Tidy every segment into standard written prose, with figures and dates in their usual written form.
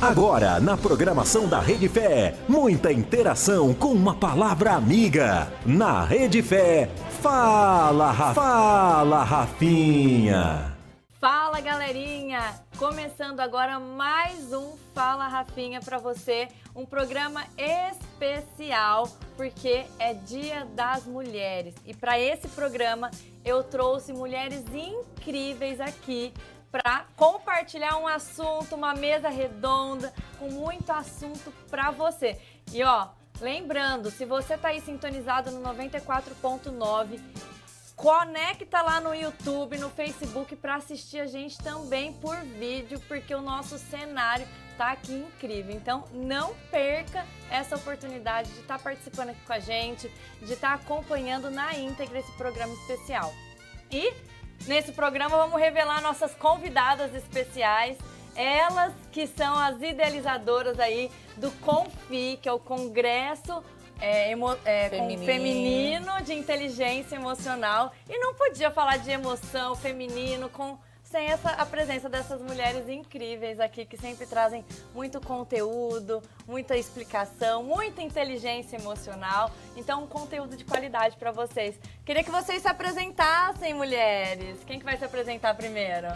Agora, na programação da Rede Fé, muita interação com uma palavra amiga. Na Rede Fé, fala Rafinha. Fala, galerinha! Começando agora mais um Fala Rafinha para você, um programa especial porque é Dia das Mulheres. E para esse programa eu trouxe mulheres incríveis aqui para compartilhar um assunto, uma mesa redonda com muito assunto para você. E ó, lembrando, se você tá aí sintonizado no 94.9, conecta lá no YouTube, no Facebook para assistir a gente também por vídeo, porque o nosso cenário tá aqui incrível. Então não perca essa oportunidade de estar participando aqui com a gente, de estar acompanhando na íntegra esse programa especial. E nesse programa vamos revelar nossas convidadas especiais, elas que são as idealizadoras aí do CONFI, que é o Congresso Feminino de Inteligência Emocional. E não podia falar de emoção feminino sem a presença dessas mulheres incríveis aqui, que sempre trazem muito conteúdo, muita explicação, muita inteligência emocional. Então, um conteúdo de qualidade para vocês. Queria que vocês se apresentassem, mulheres. Quem que vai se apresentar primeiro?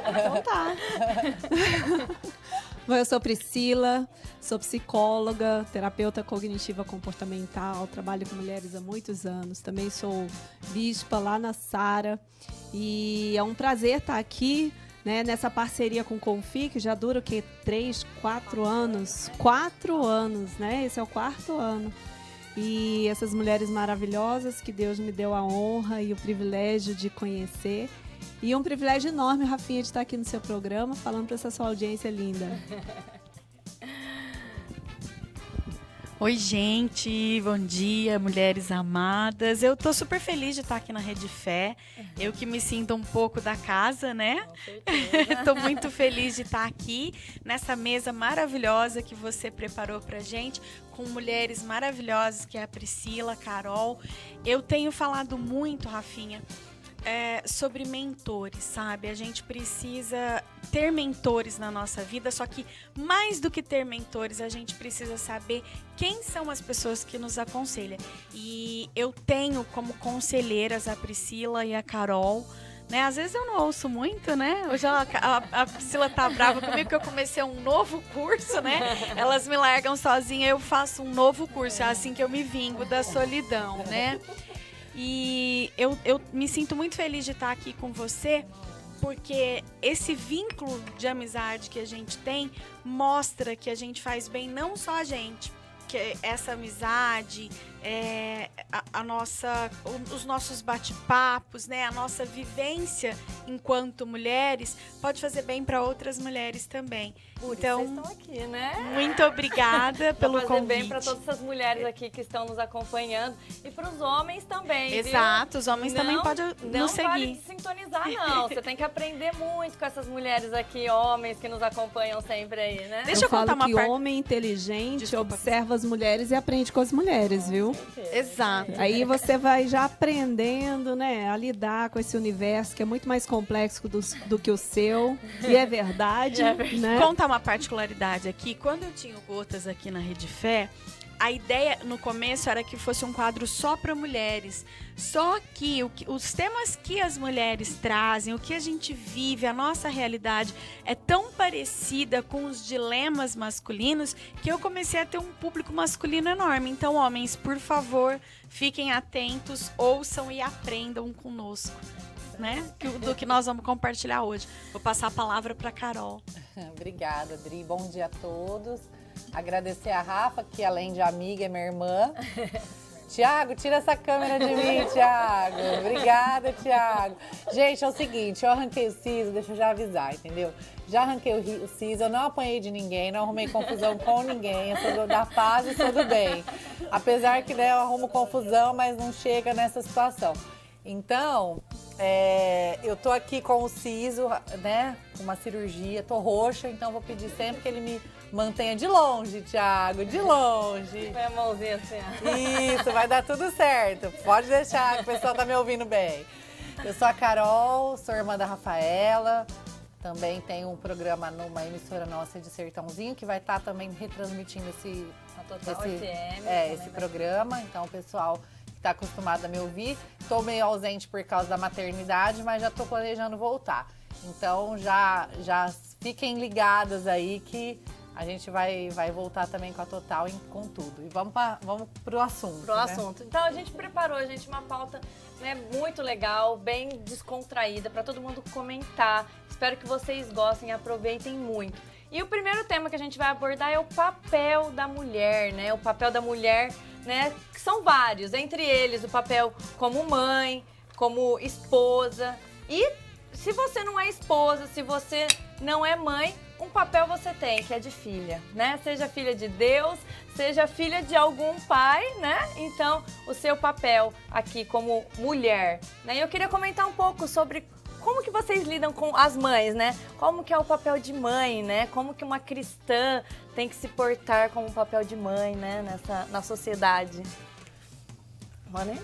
Então tá. Bom, eu sou Priscila, sou psicóloga, terapeuta cognitiva comportamental, trabalho com mulheres há muitos anos. Também sou bispa lá na Sara e é um prazer estar aqui, né, nessa parceria com o CONFI, que já dura o quê? 3, 4 anos? 4 anos, né? Esse é o 4º ano. E essas mulheres maravilhosas que Deus me deu a honra e o privilégio de conhecer. E um privilégio enorme, Rafinha, de estar aqui no seu programa, falando para essa sua audiência linda. Oi, gente, bom dia, mulheres amadas. Eu tô super feliz de estar aqui na Rede Fé. Eu que me sinto um pouco da casa, né? Com certeza. Tô muito feliz de estar aqui nessa mesa maravilhosa que você preparou pra gente, com mulheres maravilhosas, que é a Priscila, a Carol. Eu tenho falado muito, Rafinha, sobre mentores, sabe? A gente precisa ter mentores na nossa vida, só que mais do que ter mentores, a gente precisa saber quem são as pessoas que nos aconselham. E eu tenho como conselheiras a Priscila e a Carol, né? Às vezes eu não ouço muito, né? Hoje a Priscila tá brava comigo que eu comecei um novo curso, né? Elas me largam sozinha, eu faço um novo curso, é assim que eu me vingo da solidão, né? E eu me sinto muito feliz de estar aqui com você, porque esse vínculo de amizade que a gente tem mostra que a gente faz bem não só a gente, que essa amizade, os nossos bate-papos, né, a nossa vivência enquanto mulheres pode fazer bem para outras mulheres também. Então, vocês estão aqui, né? Muito obrigada pelo convite. Fazer bem para todas essas mulheres aqui que estão nos acompanhando e para os homens também. Exato, viu? os homens também podem nos seguir. Não vale sintonizar, não. Você tem que aprender muito com essas mulheres aqui, homens que nos acompanham sempre aí, né? Deixa eu contar uma parte. Homem inteligente observa as mulheres e aprende com as mulheres, viu? Exato. Aí você vai já aprendendo, né, a lidar com esse universo que é muito mais complexo do que o seu. E é verdade, né? Contar uma particularidade aqui. Quando eu tinha o Gotas aqui na Rede Fé, a ideia no começo era que fosse um quadro só para mulheres. Só que os temas que as mulheres trazem, o que a gente vive, a nossa realidade é tão parecida com os dilemas masculinos que eu comecei a ter um público masculino enorme. Então, homens, por favor, fiquem atentos, ouçam e aprendam conosco, né? Do que nós vamos compartilhar hoje. Vou passar a palavra para Carol. Obrigada, Dri. Bom dia a todos. Agradecer a Rafa, que além de amiga é minha irmã. Tiago, tira essa câmera de mim, Tiago. Obrigada, Tiago. Gente, é o seguinte, eu arranquei o siso, deixa eu já avisar, entendeu? Já arranquei o siso, eu não apanhei de ninguém, não arrumei confusão com ninguém. Eu sou da paz e sou do bem. Apesar que, né, eu arrumo confusão, mas não chega nessa situação. Então, eu tô aqui com o siso, né, com uma cirurgia, tô roxa, então vou pedir sempre que ele me mantenha de longe, Thiago, de longe. Põe a mãozinha assim, ó. Isso, vai dar tudo certo, pode deixar, que o pessoal tá me ouvindo bem. Eu sou a Carol, sou irmã da Rafaela, Também tem um programa numa emissora nossa de Sertãozinho, que vai estar também retransmitindo esse programa. Então, o pessoal que está acostumado a me ouvir. Estou meio ausente por causa da maternidade, mas já estou planejando voltar. Então, já fiquem ligadas aí que a gente vai voltar também com a Total com tudo. E vamos pro assunto. Assunto. Então, a gente preparou, uma pauta, né, muito legal, bem descontraída, para todo mundo comentar. Espero que vocês gostem e aproveitem muito. E o primeiro tema que a gente vai abordar é o papel da mulher, né? O papel da mulher, né? Que são vários, entre eles o papel como mãe, como esposa. E se você não é esposa, se você não é mãe, um papel você tem, que é de filha, né? Seja filha de Deus, seja filha de algum pai, né? Então, o seu papel aqui como mulher, né? E eu queria comentar um pouco sobre como que vocês lidam com as mães, né? Como que é o papel de mãe, né? Como que uma cristã tem que se portar como um papel de mãe, né? Na sociedade. Mãe?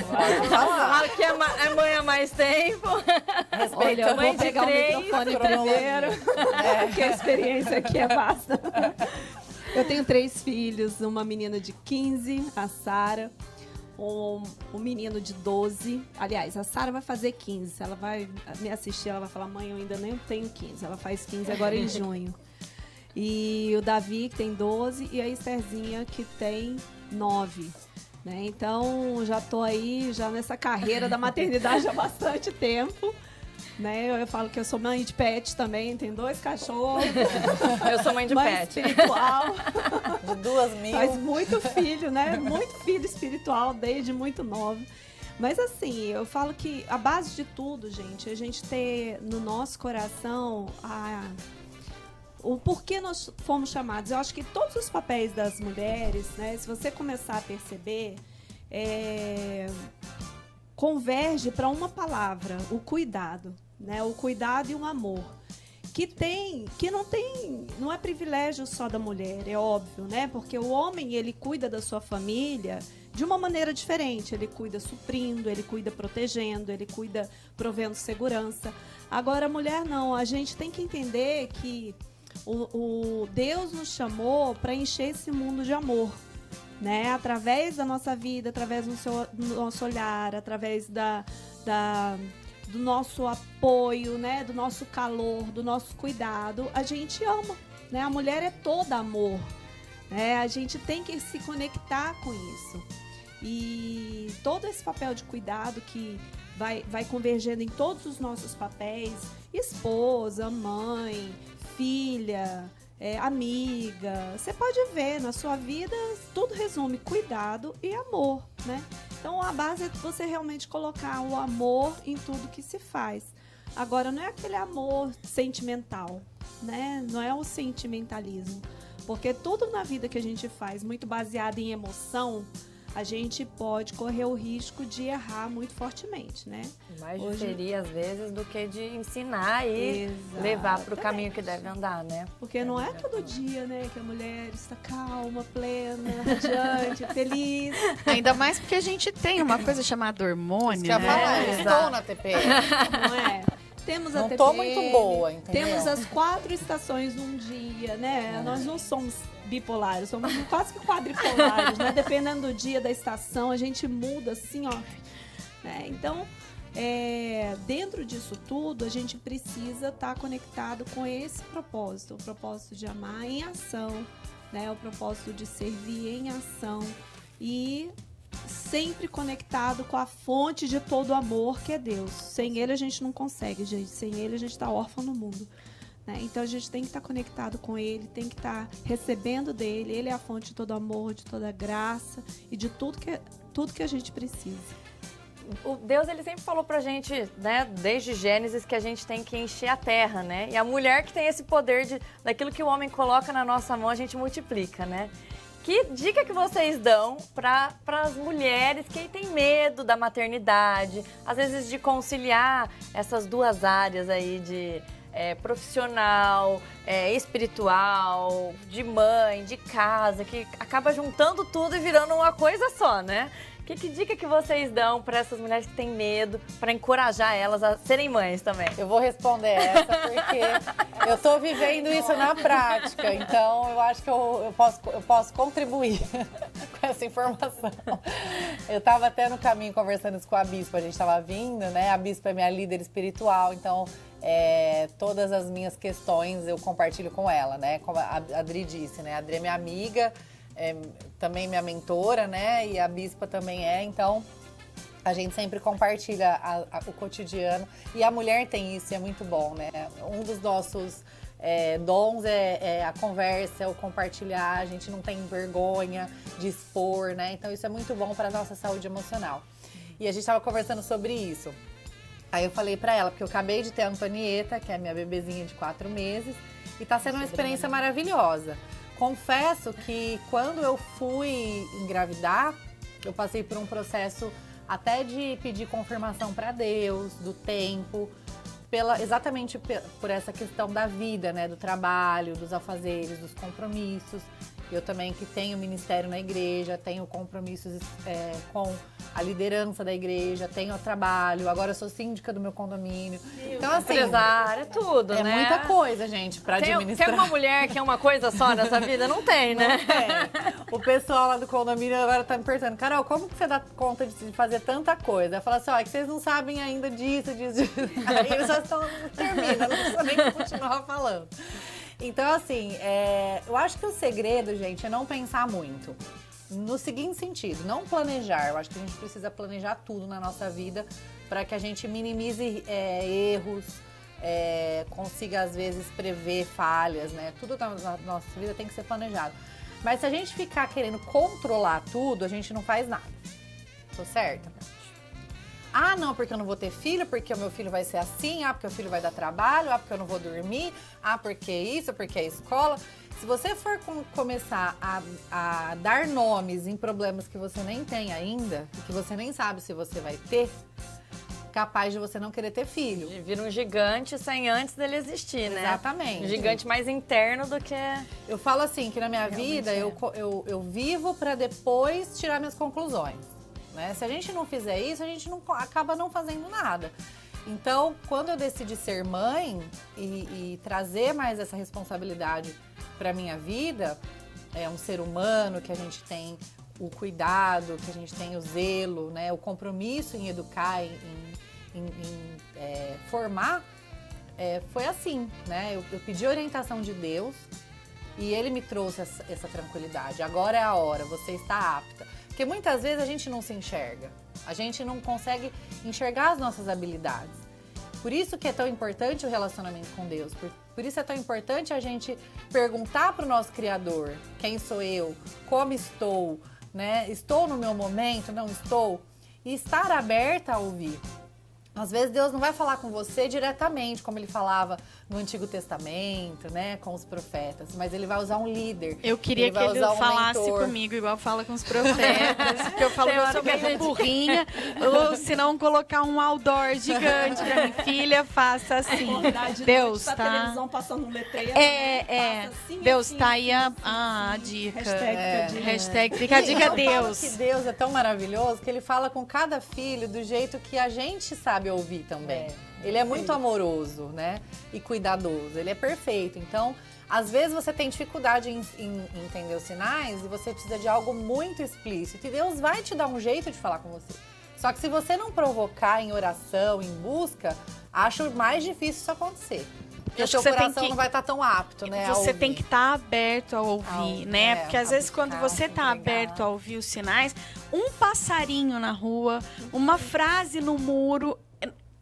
Fala que é mãe há mais tempo. Olha, eu mãe vou pegar o microfone primeiro, porque a experiência aqui é vasta. Eu tenho 3 filhos, uma menina de 15, a Sara, um menino de 12. Aliás, a Sara vai fazer 15. Se ela vai me assistir, ela vai falar, mãe, eu ainda nem tenho 15. Ela faz 15 agora em junho. E o Davi, que tem 12, e a Estherzinha, que tem 9. Né? Então, já tô aí, já nessa carreira da maternidade há bastante tempo. Né? Eu falo que eu sou mãe de pet também, tem 2 cachorros. Eu sou mãe de mãe pet. espiritual. De 2.000. Faz muito filho, né? Muito filho espiritual desde muito nova. Mas assim, eu falo que a base de tudo, gente, é a gente ter no nosso coração o porquê nós fomos chamados. Eu acho que todos os papéis das mulheres, né? Se você começar a perceber, converge para uma palavra, o cuidado, né? O cuidado e o amor. Não é privilégio só da mulher, é óbvio, né? Porque o homem, ele cuida da sua família de uma maneira diferente. Ele cuida suprindo, ele cuida protegendo, ele cuida provendo segurança. Agora, a mulher não. A gente tem que entender que o Deus nos chamou para encher esse mundo de amor, né? Através da nossa vida, através do nosso olhar, através do nosso apoio, né? Do nosso calor, do nosso cuidado, a gente ama, né? A mulher é toda amor, né? A gente tem que se conectar com isso. E todo esse papel de cuidado que vai convergendo em todos os nossos papéis, esposa, mãe, filha, amiga, você pode ver na sua vida, tudo resume cuidado e amor, né? Então a base é você realmente colocar o amor em tudo que se faz. Agora, não é aquele amor sentimental, né? Não é o sentimentalismo, porque tudo na vida que a gente faz muito baseado em emoção, a gente pode correr o risco de errar muito fortemente, né? Mais de ferir, às vezes, do que de ensinar e levar para o caminho que deve andar, né? Porque não é todo dia, né, que a mulher está calma, plena, radiante, feliz. Ainda mais porque a gente tem uma coisa chamada hormônio, Isso que eu ia falar, eu Exato. estou na TPM. Não é? Temos a Não TPM, tô muito boa, entendeu? Temos as 4 estações num dia, né? Nós não somos bipolares, somos quase que quadripolares, né? Dependendo do dia, da estação, a gente muda assim, ó. Né? Então, dentro disso tudo, a gente precisa estar conectado com esse propósito, o propósito de amar em ação, né? O propósito de servir em ação e sempre conectado com a fonte de todo amor, que é Deus. Sem Ele a gente não consegue, gente. Sem Ele a gente está órfão no mundo. Né? Então a gente tem que estar conectado com Ele, tem que estar recebendo dEle. Ele é a fonte de todo amor, de toda graça e de tudo que a gente precisa. O Deus, ele sempre falou pra gente, né, desde Gênesis, que a gente tem que encher a terra, né? E a mulher que tem esse poder daquilo que o homem coloca na nossa mão, a gente multiplica, né? Que dica que vocês dão para as mulheres que têm medo da maternidade, às vezes de conciliar essas 2 áreas aí de profissional, espiritual, de mãe, de casa, que acaba juntando tudo e virando uma coisa só, né? Que dica que vocês dão para essas mulheres que têm medo, para encorajar elas a serem mães também? Eu vou responder essa porque eu tô vivendo isso na prática, então eu acho que eu posso contribuir com essa informação. Eu tava até no caminho conversando isso com a Bispa, a gente tava vindo, né? A Bispa é minha líder espiritual, então todas as minhas questões eu compartilho com ela, né? Como a Adri disse, né? A Adri é minha amiga, também minha mentora, né? E a Bispa também então a gente sempre compartilha o cotidiano. E a mulher tem isso, e é muito bom, né? Um dos nossos dons é a conversa, é o compartilhar, a gente não tem vergonha de expor, né? Então isso é muito bom para a nossa saúde emocional. E a gente estava conversando sobre isso. Aí eu falei pra ela, porque eu acabei de ter a Antonieta, que é minha bebezinha de 4 meses, e tá sendo uma experiência maravilhosa. Confesso que quando eu fui engravidar, eu passei por um processo até de pedir confirmação pra Deus, do tempo, exatamente por essa questão da vida, né, do trabalho, dos afazeres, dos compromissos. Eu também que tenho ministério na igreja, tenho compromissos com a liderança da igreja, tenho trabalho, agora eu sou síndica do meu condomínio. Então, assim, empresária, tudo, né? É muita coisa, gente, pra administrar. Tem uma mulher que é uma coisa só nessa vida? Não tem, né? Não tem. O pessoal lá do condomínio agora tá me perguntando, Carol, como que você dá conta de fazer tanta coisa? Eu falo assim, é que vocês não sabem ainda disso. Aí eles já estão, termina, não precisa nem continuar falando. Então, assim, eu acho que o segredo, gente, é não pensar muito. No seguinte sentido, não planejar. Eu acho que a gente precisa planejar tudo na nossa vida para que a gente minimize erros, consiga, às vezes, prever falhas, né? Tudo na nossa vida tem que ser planejado. Mas se a gente ficar querendo controlar tudo, a gente não faz nada. Tô certa? Ah, não, porque eu não vou ter filho, porque o meu filho vai ser assim, porque o filho vai dar trabalho, porque eu não vou dormir, porque isso, porque a escola. Se você for começar a dar nomes em problemas que você nem tem ainda, e que você nem sabe se você vai ter, capaz de você não querer ter filho. Vira um gigante sem antes dele existir, né? Exatamente. Um gigante mais interno do que... Eu falo assim, que na minha vida eu vivo para depois tirar minhas conclusões. Né? Se a gente não fizer isso, a gente acaba não fazendo nada. Então, quando eu decidi ser mãe e trazer mais essa responsabilidade para minha vida, um ser humano que a gente tem o cuidado, que a gente tem o zelo, né? O compromisso em educar, em formar, foi assim, né? Eu pedi orientação de Deus e Ele me trouxe essa tranquilidade. Agora é a hora, você está apta. Porque muitas vezes a gente não se enxerga, a gente não consegue enxergar as nossas habilidades. Por isso que é tão importante o relacionamento com Deus, por isso é tão importante a gente perguntar para o nosso Criador, quem sou eu, como estou, né? Estou no meu momento, não estou? E estar aberta a ouvir. Às vezes Deus não vai falar com você diretamente, como Ele falava no Antigo Testamento, né, com os profetas, mas Ele vai usar um líder. Eu queria que ele falasse comigo igual fala com os profetas, porque eu falo que eu sou meio burrinha, ou se não colocar um outdoor gigante pra minha filha, faça assim. Deus, tá? A televisão passando um letreiro. Assim, Deus, assim, tá aí a dica. Hashtag fica a dica, Deus. Que Deus é tão maravilhoso que Ele fala com cada filho do jeito que a gente sabe ouvir também. Ele é muito amoroso, né? E cuidadoso. Ele é perfeito. Então, às vezes você tem dificuldade em entender os sinais e você precisa de algo muito explícito. E Deus vai te dar um jeito de falar com você. Só que se você não provocar em oração, em busca, acho mais difícil isso acontecer. Porque o seu coração não vai estar tão apto, né? Você tem que estar aberto a ouvir, né? Porque às vezes quando você está aberto a ouvir os sinais, um passarinho na rua, uma frase no muro...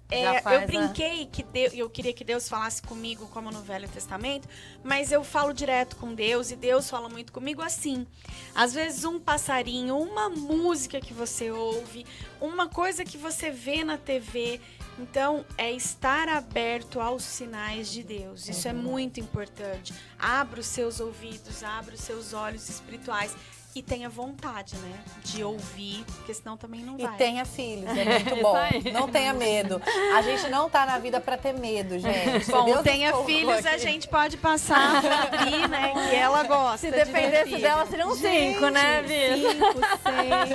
eu brinquei que eu queria que Deus falasse comigo como no Velho Testamento, mas eu falo direto com Deus e Deus fala muito comigo assim. Às vezes um passarinho, uma música que você ouve, uma coisa que você vê na TV. Então, é estar aberto aos sinais de Deus. Isso é muito importante. Abra os seus ouvidos, abra os seus olhos espirituais E tenha vontade, né? De ouvir, porque senão também não vai. E tenha filhos, é muito bom. aí. Não tenha medo. A gente não tá na vida pra ter medo, gente. Se Bom, Deus tenha nos colocou filhos, a aqui- gente pode passar pra Adri, né? Que ela gosta Se de ter dependesse filho. dela, seriam 5, né, Bia? 5,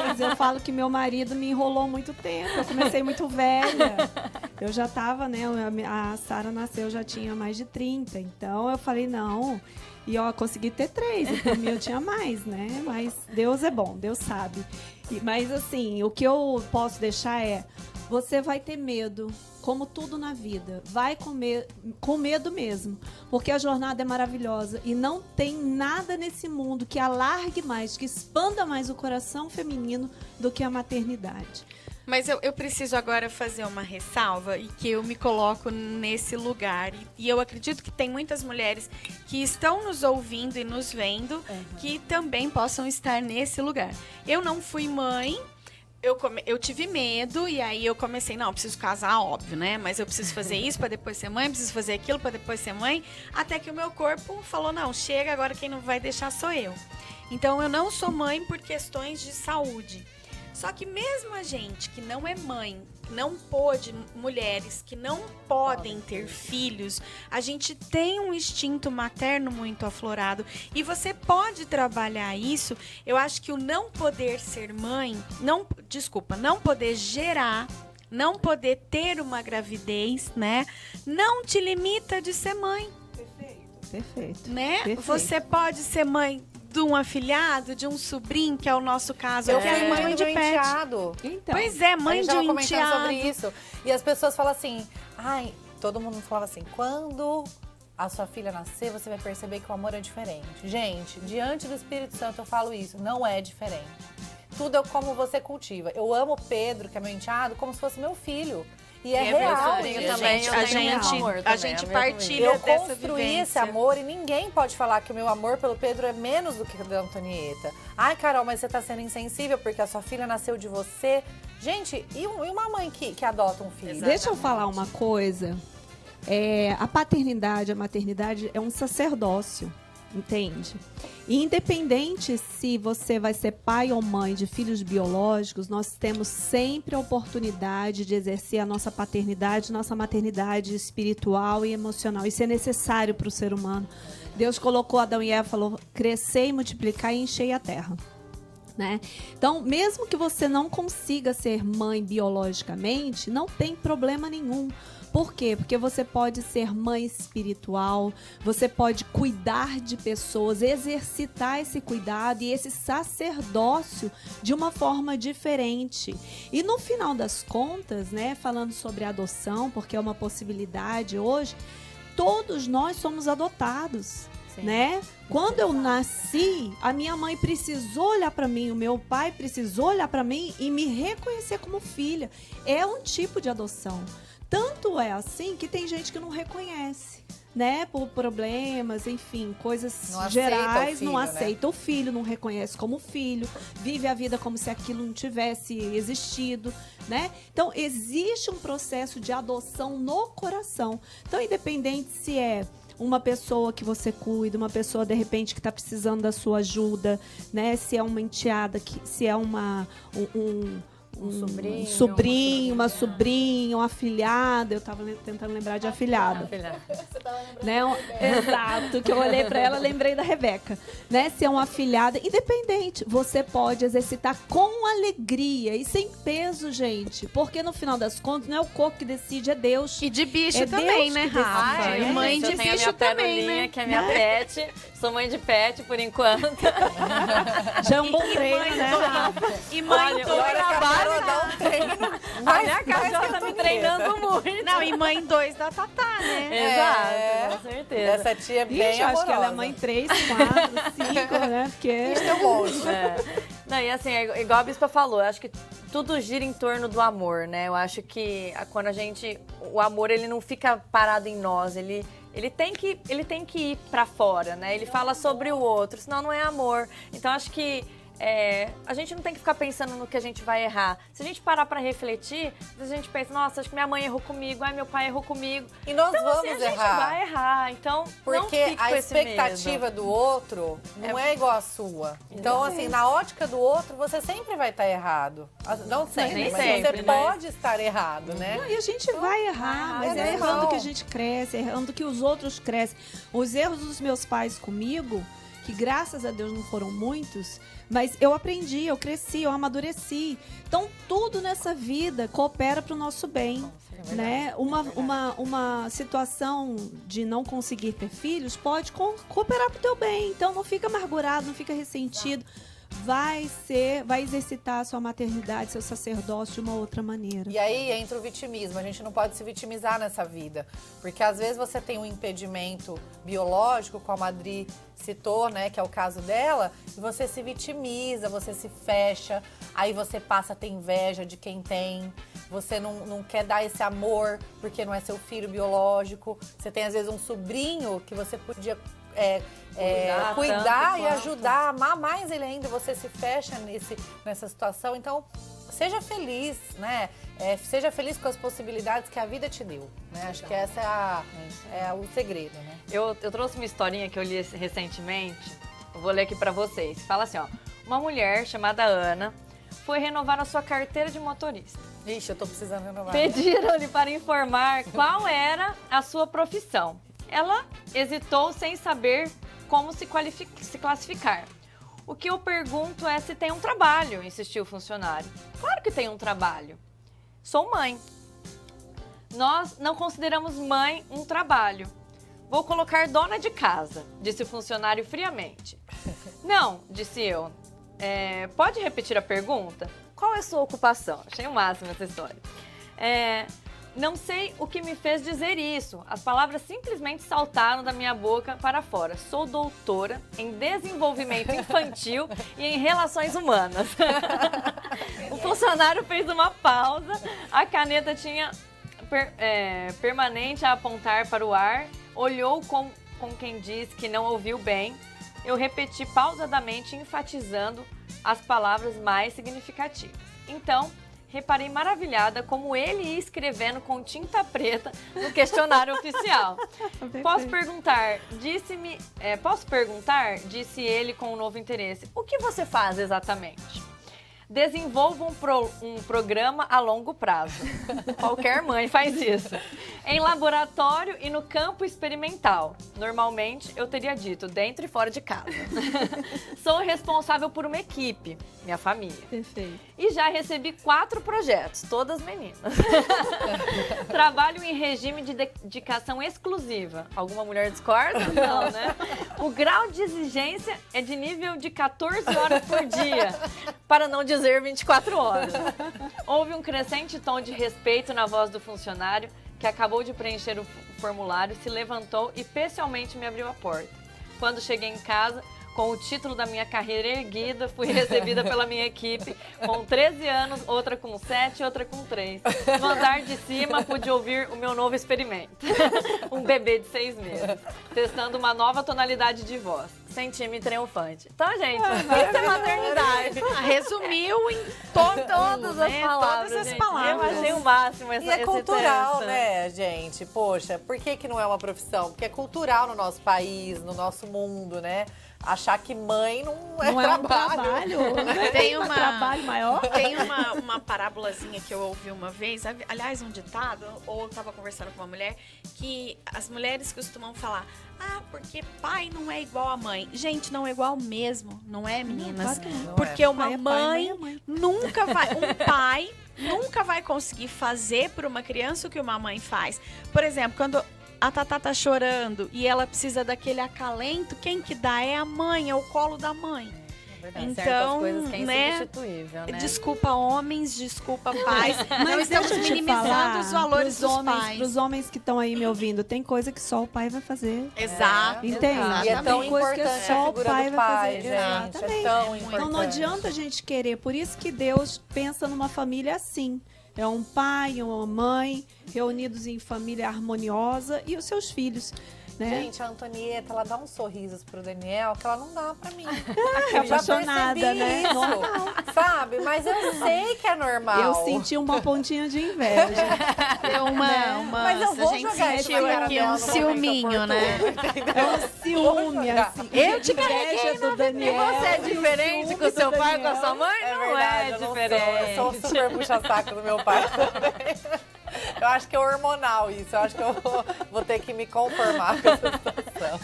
6. Eu falo que meu marido me enrolou muito tempo. Eu comecei muito velha. Eu já tava, né? A Sara nasceu, já tinha mais de 30. Então eu falei, não. E ó, consegui ter 3. E por mim eu tinha mais, né? Mas Deus é bom, Deus sabe. Mas assim, o que eu posso deixar é: você vai ter medo, como tudo na vida. Vai com medo mesmo. Porque a jornada é maravilhosa. E não tem nada nesse mundo que alargue mais, que expanda mais o coração feminino do que a maternidade. Mas eu preciso agora fazer uma ressalva e que eu me coloco nesse lugar. E eu acredito que tem muitas mulheres que estão nos ouvindo e nos vendo que também possam estar nesse lugar. Eu não fui mãe. Eu tive medo e aí eu comecei, não, eu preciso casar, óbvio, né? Mas eu preciso fazer isso para depois ser mãe, preciso fazer aquilo para depois ser mãe. Até que o meu corpo falou, não, chega, agora quem não vai deixar sou eu. Então eu não sou mãe por questões de saúde. Só que mesmo a gente que não é mãe, não pôde, mulheres que não podem ter filhos, a gente tem um instinto materno muito aflorado e você pode trabalhar isso. Eu acho que o não poder ser mãe, não poder gerar, não poder ter uma gravidez, né, não te limita de ser mãe. Perfeito. Né? Perfeito. Você pode ser mãe de um afilhado, de um sobrinho, que é o nosso caso. Eu que fui é mãe de do meu pet. enteado. Então, Pois é, A mãe gente de tava um comentando enteado. sobre isso. E as pessoas falam assim, ai, todo mundo falava assim, quando a sua filha nascer, você vai perceber que o amor é diferente. Gente, diante do Espírito Santo eu falo isso, não é diferente. Tudo é como você cultiva. Eu amo o Pedro, que é meu enteado, como se fosse meu filho. E é real. sobrinho gente. também, eu a tenho gente, amor a também, gente é meu partilha Eu dessa construí vivência. esse amor e ninguém pode falar que o meu amor pelo Pedro é menos do que o da Antonieta. Ai, Carol, mas você tá sendo insensível porque a sua filha nasceu de você. Gente, e uma mãe que adota um filho? deixa eu falar uma coisa. A paternidade, a maternidade é um sacerdócio, entende? E independente se você vai ser pai ou mãe de filhos biológicos, nós temos sempre a oportunidade de exercer a nossa paternidade, nossa maternidade espiritual e emocional. Isso é necessário para o ser humano. Deus colocou Adão e Eva, falou, crescer e multiplicar e encher a terra. Né? Então, mesmo que você não consiga ser mãe biologicamente, não tem problema nenhum. Por quê? Porque você pode ser mãe espiritual, você pode cuidar de pessoas, exercitar esse cuidado e esse sacerdócio de uma forma diferente. E no final das contas, né, falando sobre adoção, porque é uma possibilidade hoje, todos nós somos adotados. Sim. Né? Quando eu nasci, a minha mãe precisou olhar para mim, o meu pai precisou olhar para mim e me reconhecer como filha. É um tipo de adoção. Tanto é assim que tem gente que não reconhece, né? Por problemas, enfim, coisas Não aceita gerais, o filho, não né? aceita o filho, não reconhece como filho, vive a vida como se aquilo não tivesse existido, né? Então, existe um processo de adoção no coração. Então, independente se é uma pessoa que você cuida, uma pessoa de repente que está precisando da sua ajuda, né? Se é uma enteada, se é um sobrinho, uma sobrinha, uma afilhada. Eu estava tentando lembrar de afilhada. Né? Exato, que eu olhei para ela, lembrei da Rebeca. Né? Se é uma afilhada, independente, você pode exercitar com alegria e sem peso, gente. Porque no final das contas, não é o corpo que decide, é Deus. E de bicho É também, Deus né, que decide. Rafa? Ah, E mãe gente, de eu tenho a bicho minha também, perolinha, né? que é minha pet. Sou mãe de pet, por enquanto. Já é um bom treino, né? E mãe Olha, do olha, Agora dá um treino. A minha cachorra tá me treinando muito. Não, e mãe 2 da Tatá, né? Exato, com certeza. Essa tia é bem Ixi, eu acho que ela é amorosa. mãe 3, 4, 5, né? Porque Isso é bom. Não, e assim, é igual a Bispa falou, eu acho que tudo gira em torno do amor, né? Eu acho que quando a gente... O amor, ele não fica parado em nós, ele tem que ir pra fora, né? Ele fala sobre o outro, senão não é amor. Então, acho que a gente não tem que ficar pensando no que a gente vai errar. Se a gente parar pra refletir, a gente pensa, nossa, acho que minha mãe errou comigo, meu pai errou comigo. E nós então, vamos assim, a errar. gente vai errar. Então, não porque fique com a esse expectativa medo. do outro não é igual à sua. Então, assim, na ótica do outro, você sempre vai estar errado. Não sempre, Nem mas sempre, você né? pode estar errado, né? Não, e a gente vai errar, mas é normal. errando que a gente cresce, é errando que os outros crescem. Os erros dos meus pais comigo, que graças a Deus não foram muitos, mas eu aprendi, eu cresci, eu amadureci. Então, tudo nessa vida coopera para o nosso bem. Né? Uma situação de não conseguir ter filhos pode cooperar para o teu bem. Então, não fica amargurado, não fica ressentido. Vai exercitar a sua maternidade, seu sacerdócio de uma outra maneira. E aí entra o vitimismo. A gente não pode se vitimizar nessa vida. Porque às vezes você tem um impedimento biológico, como a Adri citou, né? Que é o caso dela. E você se vitimiza, você se fecha. Aí você passa a ter inveja de quem tem. Você não quer dar esse amor porque não é seu filho biológico. Você tem às vezes um sobrinho que você podia... cuidar e ajudar, amar mais ele ainda, você se fecha nessa situação. Então, seja feliz, né? Seja feliz com as possibilidades que a vida te deu, né? Acho que essa é o segredo, né? Eu trouxe uma historinha que eu li recentemente, eu vou ler aqui pra vocês. Fala assim, ó, uma mulher chamada Ana foi renovar a sua carteira de motorista. Ixi, eu tô precisando renovar. Pediram-lhe para informar qual era a sua profissão. Ela hesitou sem saber como se classificar. O que eu pergunto é se tem um trabalho, insistiu o funcionário. Claro que tem um trabalho. Sou mãe. Nós não consideramos mãe um trabalho. Vou colocar dona de casa, disse o funcionário friamente. Não, disse eu. Pode repetir a pergunta? Qual é a sua ocupação? Achei o máximo essa história. Não sei o que me fez dizer isso. As palavras simplesmente saltaram da minha boca para fora. Sou doutora em desenvolvimento infantil e em relações humanas. O funcionário fez uma pausa. A caneta tinha permanente a apontar para o ar. Olhou com quem diz que não ouviu bem. Eu repeti pausadamente, enfatizando as palavras mais significativas. Então, reparei maravilhada como ele ia escrevendo com tinta preta no questionário oficial. Posso perguntar, disse ele com um novo interesse. O que você faz exatamente? Desenvolva um programa a longo prazo. Qualquer mãe faz isso. Em laboratório e no campo experimental. Normalmente, eu teria dito dentro e fora de casa. Sou responsável por uma equipe, minha família. Perfeito. E já recebi 4 projetos, todas meninas. Trabalho em regime de dedicação exclusiva. Alguma mulher discorda? Não, né? O grau de exigência é de nível de 14 horas por dia, para não dizer 24 horas. Houve um crescente tom de respeito na voz do funcionário, que acabou de preencher o formulário, se levantou e pessoalmente me abriu a porta. Quando cheguei em casa, com o título da minha carreira erguida, fui recebida pela minha equipe com 13 anos, outra com 7 e outra com 3. No andar de cima, pude ouvir o meu novo experimento. Um bebê de 6 meses, testando uma nova tonalidade de voz. Senti-me triunfante. Então, gente, isso é maternidade. Resumiu em todas as palavras. Todas as gente. palavras. Eu achei o máximo E é cultural, né, gente? Poxa, por que não é uma profissão? Porque é cultural no nosso país, no nosso mundo, né? Achar que mãe não é trabalho. Tem um trabalho maior. Tem uma parábolazinha que eu ouvi uma vez, aliás, um ditado, ou eu estava conversando com uma mulher, que as mulheres costumam falar, porque pai não é igual a mãe. Gente, não é igual mesmo, não é, meninas? Não, porque uma pai é mãe, mãe. Nunca vai, um pai nunca vai conseguir fazer por uma criança o que uma mãe faz. Por exemplo, quando a Tatá tá chorando e ela precisa daquele acalento, quem que dá? É a mãe, é o colo da mãe. Então, coisas que é né? Insubstituível, né? Desculpa homens, desculpa pais. Não Mas estamos deixa eu te minimizando falar, os valores dos homens, pais. Para os homens que estão aí me ouvindo, tem coisa que só o pai vai fazer. Exato. Entende? E é tão Tem coisa que importante só a o figura pai do vai pai, fazer. gente. Exatamente. É tão importante. Então não adianta a gente querer. Por isso que Deus pensa numa família assim. É um pai e uma mãe reunidos em família harmoniosa e os seus filhos. né? Gente, a Antonieta, ela dá uns sorrisos pro Daniel que ela não dá pra mim. Eu já apaixonada, percebi né? isso, sabe? Mas eu sei que é normal. Eu senti uma pontinha de inveja. Mas eu vou a gente jogar isso sentiu na cara aqui dela um no momento ciúminho, né? oportuno, É um ciúme, assim. Eu te inveja do E Daniel. você é diferente com o seu pai, com a sua mãe? É Não verdade, é eu não diferente. sou. Eu sou super puxa-saco do meu pai também. Eu acho que é hormonal isso. Eu acho que eu vou ter que me conformar com essa situação.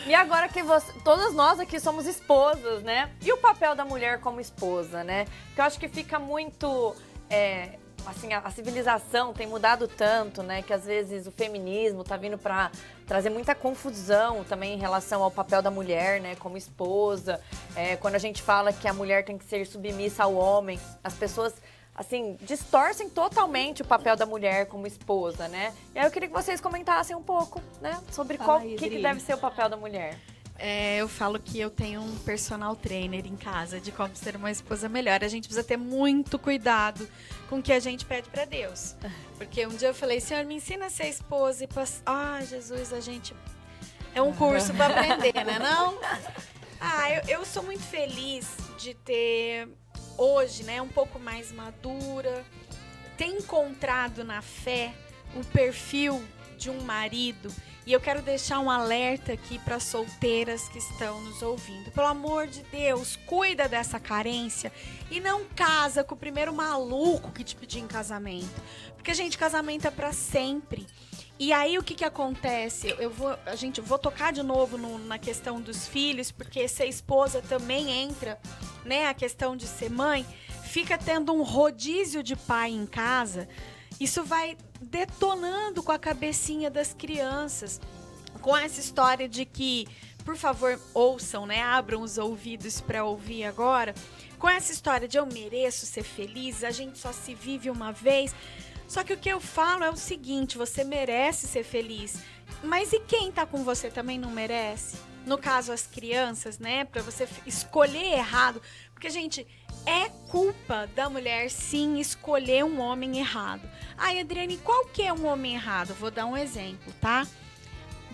E agora que todas nós aqui somos esposas, né? E o papel da mulher como esposa, né? Porque eu acho que fica muito... assim, a civilização tem mudado tanto, né? Que às vezes o feminismo tá vindo para trazer muita confusão também em relação ao papel da mulher, né? Como esposa. Quando a gente fala que a mulher tem que ser submissa ao homem, as pessoas... assim, distorcem totalmente o papel da mulher como esposa, né? E aí eu queria que vocês comentassem um pouco, né? Sobre Fala o aí, que Dri. deve ser o papel da mulher. Eu falo que eu tenho um personal trainer em casa de como ser uma esposa melhor. A gente precisa ter muito cuidado com o que a gente pede pra Deus. Porque um dia eu falei, Senhor, me ensina a ser esposa. E Jesus, a gente... é um curso pra aprender, né? Não? Eu sou muito feliz de ter... hoje, né, um pouco mais madura, tem encontrado na fé o perfil de um marido. E eu quero deixar um alerta aqui para solteiras que estão nos ouvindo. Pelo amor de Deus, cuida dessa carência e não casa com o primeiro maluco que te pedir em casamento. Porque, gente, casamento é para sempre. E aí o que acontece? Eu vou tocar de novo na questão dos filhos, porque ser esposa também entra, né? A questão de ser mãe, fica tendo um rodízio de pai em casa. Isso vai detonando com a cabecinha das crianças, com essa história de que, por favor, ouçam, né? Abram os ouvidos para ouvir agora. Com essa história de eu mereço ser feliz, a gente só se vive uma vez. Só que o que eu falo é o seguinte, você merece ser feliz, mas e quem tá com você também não merece? No caso, as crianças, né? Pra você escolher errado. Porque, gente, é culpa da mulher, sim, escolher um homem errado. Adriane, qual que é um homem errado? Vou dar um exemplo, tá?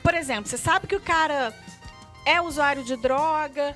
Por exemplo, você sabe que o cara é usuário de droga,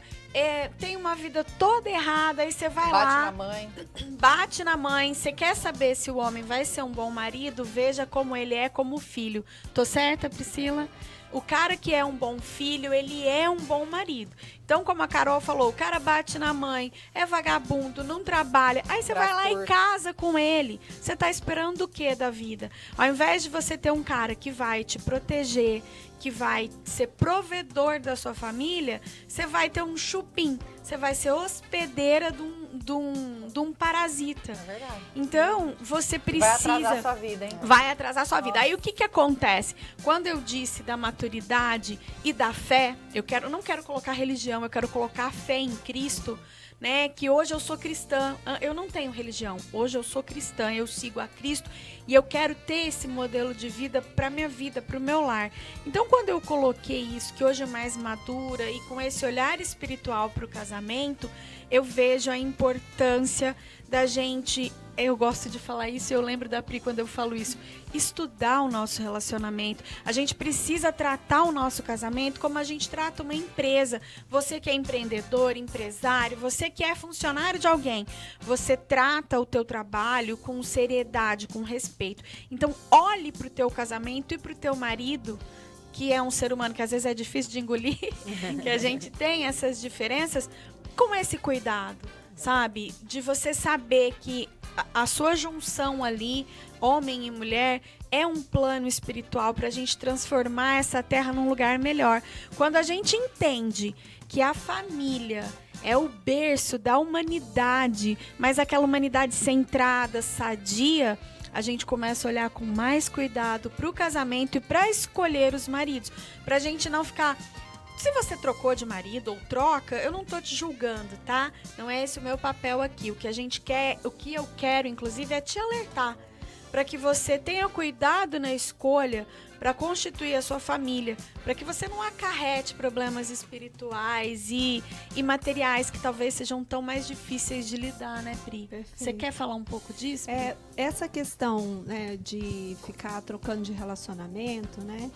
tem uma vida toda errada, aí você vai lá... bate na mãe. Bate na mãe. Você quer saber se o homem vai ser um bom marido? Veja como ele é como filho. Tô certa, Priscila? O cara que é um bom filho, ele é um bom marido. Então, como a Carol falou, o cara bate na mãe, é vagabundo, não trabalha. Aí você vai lá e casa com ele. Você tá esperando o quê da vida? Ao invés de você ter um cara que vai te proteger, que vai ser provedor da sua família, você vai ter um chupim. Você vai ser hospedeira de um parasita. É verdade. Então, você precisa... vai atrasar sua vida, hein? Vai atrasar sua vida. Aí o que acontece? Quando eu disse da maturidade e da fé, eu não quero colocar religião, eu quero colocar a fé em Cristo, né? Que hoje eu sou cristã, eu não tenho religião. Hoje eu sou cristã, eu sigo a Cristo e eu quero ter esse modelo de vida para minha vida, para o meu lar. Então, quando eu coloquei isso, que hoje é mais madura e com esse olhar espiritual para o casamento, eu vejo a importância da gente... Eu gosto de falar isso e eu lembro da Pri quando eu falo isso. Estudar o nosso relacionamento. A gente precisa tratar o nosso casamento como a gente trata uma empresa. Você que é empreendedor, empresário, você que é funcionário de alguém, você trata o teu trabalho com seriedade, com respeito. Então, olhe para o teu casamento e para o teu marido, que é um ser humano que às vezes é difícil de engolir, que a gente tem essas diferenças, com esse cuidado, sabe? De você saber que a sua junção ali, homem e mulher, é um plano espiritual para a gente transformar essa terra num lugar melhor. Quando a gente entende que a família é o berço da humanidade, mas aquela humanidade centrada, sadia, a gente começa a olhar com mais cuidado para o casamento e para escolher os maridos. Para a gente não ficar... Se você trocou de marido ou troca, eu não tô te julgando, tá? Não é esse o meu papel aqui. O que a gente quer, o que eu quero, inclusive, é te alertar para que você tenha cuidado na escolha para constituir a sua família, para que você não acarrete problemas espirituais e materiais que talvez sejam tão mais difíceis de lidar, né, Pri? Perfeito. Você quer falar um pouco disso, Pri? Essa questão, né, de ficar trocando de relacionamento, né?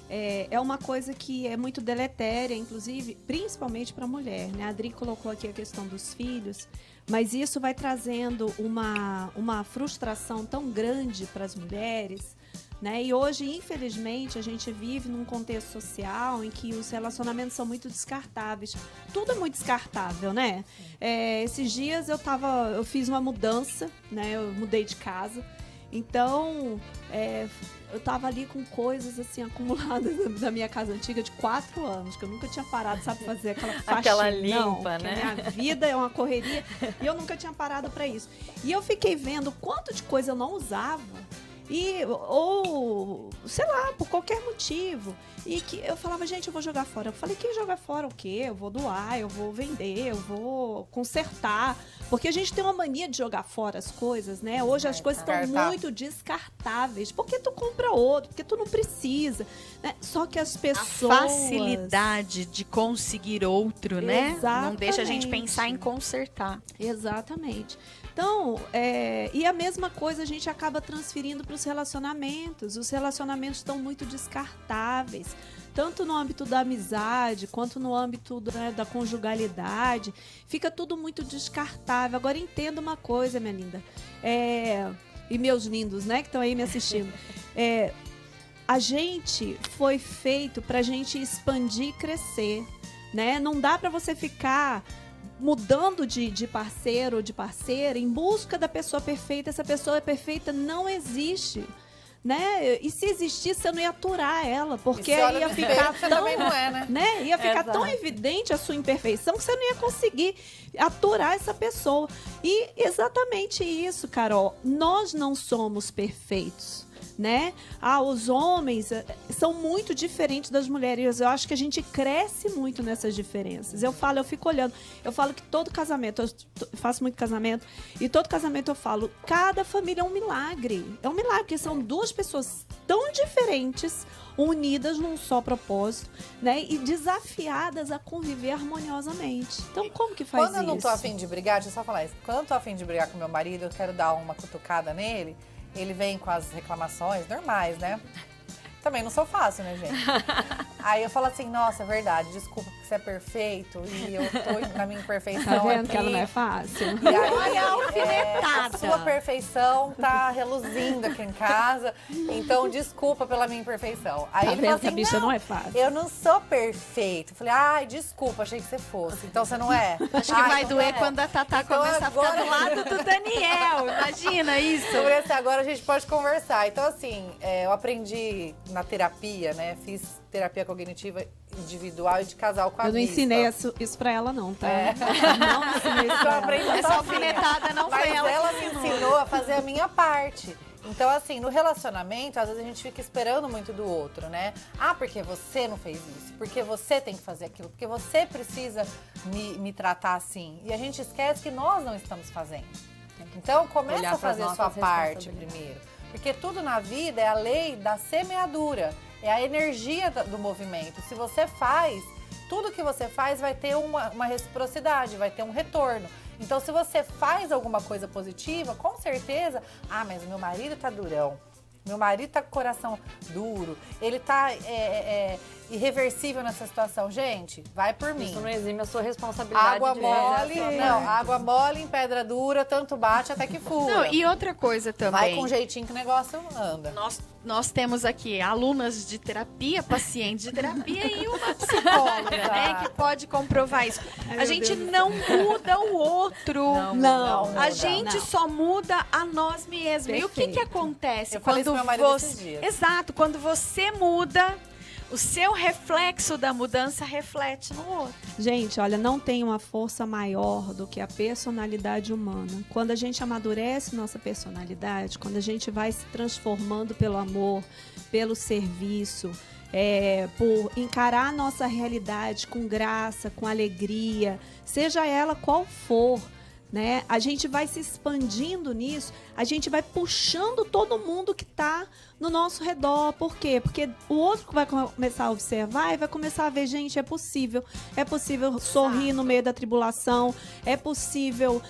é uma coisa que é muito deletéria, inclusive, principalmente para a mulher, né? A Adri colocou aqui a questão dos filhos, mas isso vai trazendo uma frustração tão grande para as mulheres, né? E hoje, infelizmente, a gente vive num contexto social em que os relacionamentos são muito descartáveis. Tudo é muito descartável, né? Esses dias eu fiz uma mudança, né? Eu mudei de casa. Então, eu tava ali com coisas assim acumuladas da minha casa antiga de 4 anos, que eu nunca tinha parado, sabe, fazer aquela faxina. Aquela limpa, né? A minha vida é uma correria e eu nunca tinha parado para isso. E eu fiquei vendo quanto de coisa eu não usava. Ou, sei lá, por qualquer motivo. E que eu falava, gente, eu vou jogar fora. Eu falei, que jogar fora o quê? Eu vou doar, eu vou vender, eu vou consertar. Porque a gente tem uma mania de jogar fora as coisas, né? Hoje as coisas estão muito descartáveis. Porque tu compra outro, porque tu não precisa. Né? Só que as pessoas... A facilidade de conseguir outro, né? Exatamente. Não deixa a gente pensar em consertar. Exatamente. Então, e a mesma coisa a gente acaba transferindo para os relacionamentos. Os relacionamentos estão muito descartáveis, tanto no âmbito da amizade, quanto no âmbito da conjugalidade. Fica tudo muito descartável. Agora, entenda uma coisa, minha linda. E meus lindos, né, que estão aí me assistindo. A gente foi feito para a gente expandir e crescer, né? Não dá para você ficar mudando de parceiro ou de parceira em busca da pessoa perfeita. Essa pessoa perfeita não existe, né? E se existisse, você não ia aturar ela, porque ia ficar tão, também não é, né? Ia ficar tão evidente a sua imperfeição que você não ia conseguir aturar essa pessoa. E exatamente isso, Carol. Nós não somos perfeitos, né? Os homens são muito diferentes das mulheres. Eu acho que a gente cresce muito nessas diferenças. Eu fico olhando. Eu falo que todo casamento, eu faço muito casamento, e todo casamento eu falo, cada família é um milagre. É um milagre, porque são duas pessoas tão diferentes, unidas num só propósito, né? E desafiadas a conviver harmoniosamente. Então, como que faz isso? Quando eu não tô afim de brigar, deixa eu só falar isso. Quando eu tô afim de brigar com meu marido, eu quero dar uma cutucada nele. Ele vem com as reclamações normais, né? Também não sou fácil, né, gente? Aí eu falo assim, nossa, é verdade, desculpa porque você é perfeito e eu tô na minha imperfeição Tá vendo aqui. que ela não é fácil? E aí, Olha a alfinetada. a sua perfeição tá reluzindo aqui em casa, então desculpa pela minha imperfeição. Aí Tá ele vendo fala que a assim, bicha não é fácil? eu não sou perfeito. Falei, ai, desculpa, achei que você fosse. Então você não é? Acho que vai doer quando a Tatá Então começar a ficar agora- do lado do Daniel. Imagina isso. Sobre esse agora a gente pode conversar. Então, assim, eu aprendi na terapia, né? Fiz terapia cognitiva individual e de casal com a Eu não Bispa. ensinei isso pra ela, não, tá? Não ensinei isso Isso eu pra ela. aprendi Essa sozinha. alfinetada não foi Mas ela me que ensinou a fazer a minha parte. Então, assim, no relacionamento, às vezes a gente fica esperando muito do outro, né? Porque você não fez isso, porque você tem que fazer aquilo, porque você precisa me tratar assim. E a gente esquece que nós não estamos fazendo. Então, começa olhar a pras fazer a nossas sua parte responsabilidades. primeiro. Porque tudo na vida é a lei da semeadura, é a energia do movimento. Se você faz, tudo que você faz vai ter uma reciprocidade, vai ter um retorno. Então, se você faz alguma coisa positiva, com certeza, mas meu marido tá durão, meu marido tá com o coração duro, ele tá irreversível nessa situação. Gente, vai por mim. Isso não exime a sua responsabilidade. Água de mole, fazer a sua não, parte. água mole em pedra dura, tanto bate até que fura. Não, e outra coisa também. Vai com jeitinho que o negócio anda. Nós temos aqui alunas de terapia, pacientes de terapia e uma psicóloga, né? Que pode comprovar isso. A gente não muda o outro. Não. A gente Não. só muda a nós mesmos. E o que Perfeito. acontece Eu falei quando isso pro meu marido você... esses dias. Exato, quando você muda, o seu reflexo da mudança reflete no outro. Gente, olha, não tem uma força maior do que a personalidade humana. Quando a gente amadurece nossa personalidade, quando a gente vai se transformando pelo amor, pelo serviço, por encarar a nossa realidade com graça, com alegria, seja ela qual for, né? A gente vai se expandindo nisso, a gente vai puxando todo mundo que está no nosso redor. Por quê? Porque o outro vai começar a observar e vai começar a ver, gente, é possível sorrir no meio da tribulação, é possível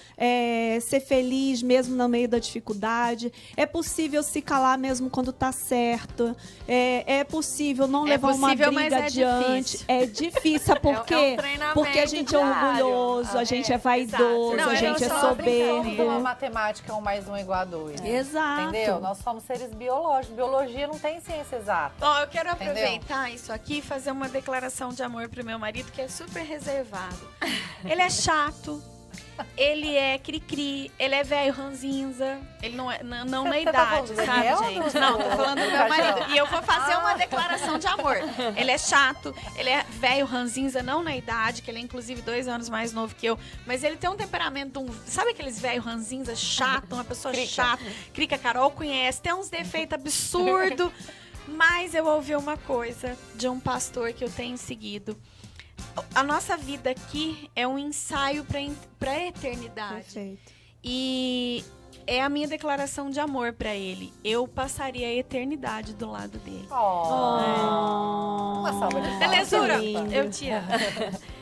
ser feliz mesmo no meio da dificuldade, é possível se calar mesmo quando tá certo, é possível não levar uma briga adiante. É difícil, sabe por quê? Porque a gente é orgulhoso, a gente é vaidoso, a gente é soberbo. Uma matemática 1 mais 1 igual a 2. Exato. Entendeu? Nós somos seres biológicos. Biologia não tem ciência exata. Ó, eu quero aproveitar isso aqui e fazer uma declaração de amor pro meu marido, que é super reservado. Ele é chato, ele é cri-cri, ele é velho ranzinza, ele não é não na idade, sabe, gente? Não, tô falando do meu marido. E eu vou fazer uma declaração de amor. Ele é chato, ele é velho ranzinza, não na idade, que ele é inclusive 2 anos mais novo que eu, mas ele tem um temperamento, sabe aqueles velho ranzinza chato, uma pessoa chata, Crica, Carol conhece, tem uns defeitos absurdos, mas eu ouvi uma coisa de um pastor que eu tenho seguido. A nossa vida aqui é um ensaio para a eternidade. Perfeito. E é a minha declaração de amor para ele. Eu passaria a eternidade do lado dele. Uma salva de palmas. Belezura, lindo. eu te amo.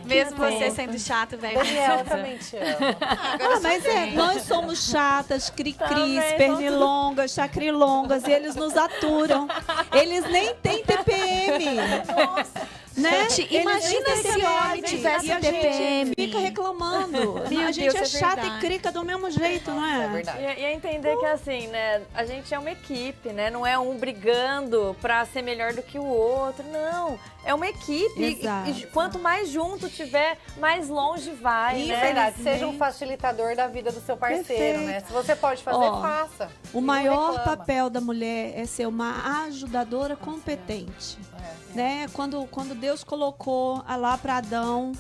Mesmo você sendo chato, velho. Daniel, eu também te amo. Mas nós somos chatas, cri-cris, pernilongas, chacrilongas, e eles nos aturam. Eles nem têm TPM. Nossa. Né? Gente, imagina se o homem tivesse e a TPM. gente fica reclamando. Meu A gente Deus, é é chata verdade. e crica do mesmo jeito, não é? É verdade. E é entender que assim, né, a gente é uma equipe, né? Não é um brigando pra ser melhor do que o outro, não. É uma equipe. Exato. E quanto mais junto tiver, mais longe vai, E né? verdade, seja um facilitador da vida do seu parceiro, Perfeito. né? Se você pode fazer, Ó, faça. O Não maior reclama. papel da mulher é ser uma ajudadora competente. Né? Quando Deus colocou lá para Adão,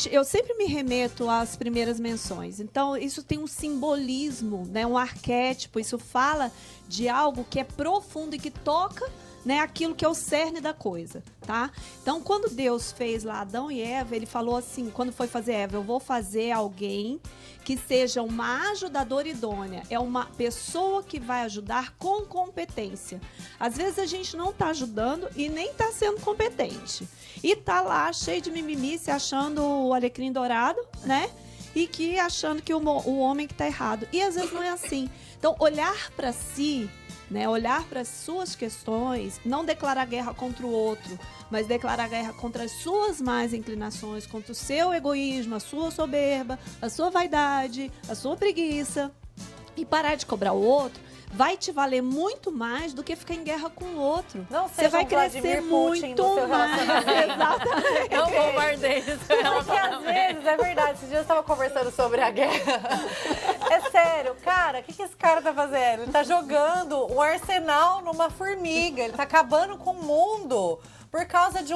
eu sempre me remeto às primeiras menções. Então, isso tem um simbolismo, né? Um arquétipo. Isso fala de algo que é profundo e que toca, né, aquilo que é o cerne da coisa, tá? Então, quando Deus fez lá Adão e Eva, ele falou assim, quando foi fazer Eva, eu vou fazer alguém que seja uma ajudadora idônea. É uma pessoa que vai ajudar com competência. Às vezes a gente não tá ajudando e nem tá sendo competente. E tá lá cheio de mimimi, se achando o alecrim dourado, né? E que achando que o homem que tá errado. E às vezes não é assim. Então, olhar para si, né, olhar para as suas questões, não declarar guerra contra o outro, mas declarar guerra contra as suas más inclinações, contra o seu egoísmo, a sua soberba, a sua vaidade, a sua preguiça, e parar de cobrar o outro, vai te valer muito mais do que ficar em guerra com o outro. Não Você vai crescer Vladimir Putin muito do seu mais. relacionamento. Exatamente. Não bombardeie seu Porque às relacionamento. vezes, é verdade, esses dias eu tava conversando sobre a guerra. É sério, cara, o que esse cara tá fazendo? Ele tá jogando um arsenal numa formiga, ele tá acabando com o mundo por causa de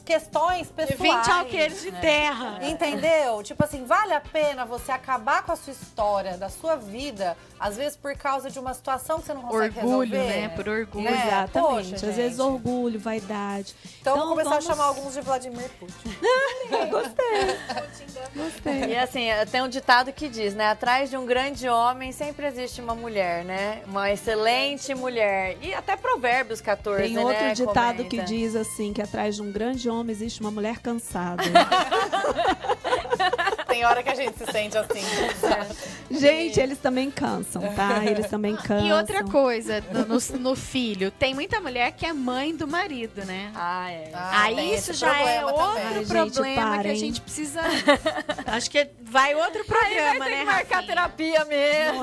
questões pessoais. 20 alqueires de terra. Entendeu? Tipo assim, vale a pena você acabar com a sua história, da sua vida, às vezes por causa de uma situação que você não consegue Orgulho, resolver? né? Por orgulho. Né? Exatamente. Poxa, Às vezes gente. orgulho, vaidade. Então eu vou começar vamos- a chamar alguns de Vladimir Putin. Gostei. E assim, tem um ditado que diz, né? Atrás de um grande homem sempre existe uma mulher, né? Uma excelente mulher. E até Provérbios 14, Tem né? outro ditado comenta. que diz assim, que atrás de um grande homem existe uma mulher cansada. Tem hora que a gente se sente assim. Gente, eles também cansam, tá? Eles também cansam. E outra coisa, no filho, tem muita mulher que é mãe do marido, né? Ah, é. Aí tem isso esse já é problema outro também. Ai, gente, problema que a parem. gente precisa. Acho que vai outro programa, Tem né, que marcar Rafinha? terapia mesmo.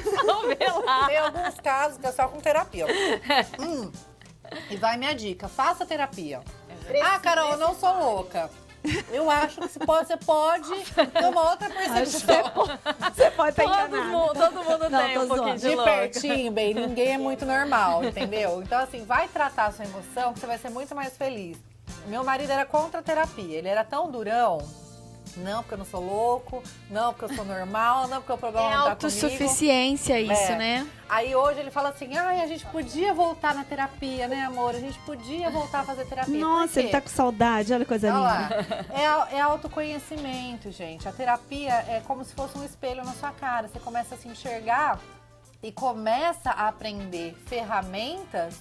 Resolver lá. Tem alguns casos que é só com terapia. E vai minha dica, faça terapia. Ah, Carol, eu não sou louca. Eu acho que você pode ter uma outra percepção. Você pode estar enganado. Todo mundo Não, tem tô um pouquinho zoando. de De louca. pertinho, bem, ninguém é muito normal, entendeu? Então, assim, vai tratar a sua emoção que você vai ser muito mais feliz. Meu marido era contra a terapia, ele era tão durão. Não, porque eu não sou louco. Não, porque eu sou normal. Não, porque o problema É não tá comigo. autossuficiência isso, É. né? Aí hoje ele fala assim, ai, a gente podia voltar na terapia, né, amor? A gente podia voltar a fazer terapia. Por Nossa, quê? ele tá com saudade. Olha que coisa Olha lá, linda. é autoconhecimento, gente. A terapia é como se fosse um espelho na sua cara. Você começa a se enxergar e começa a aprender ferramentas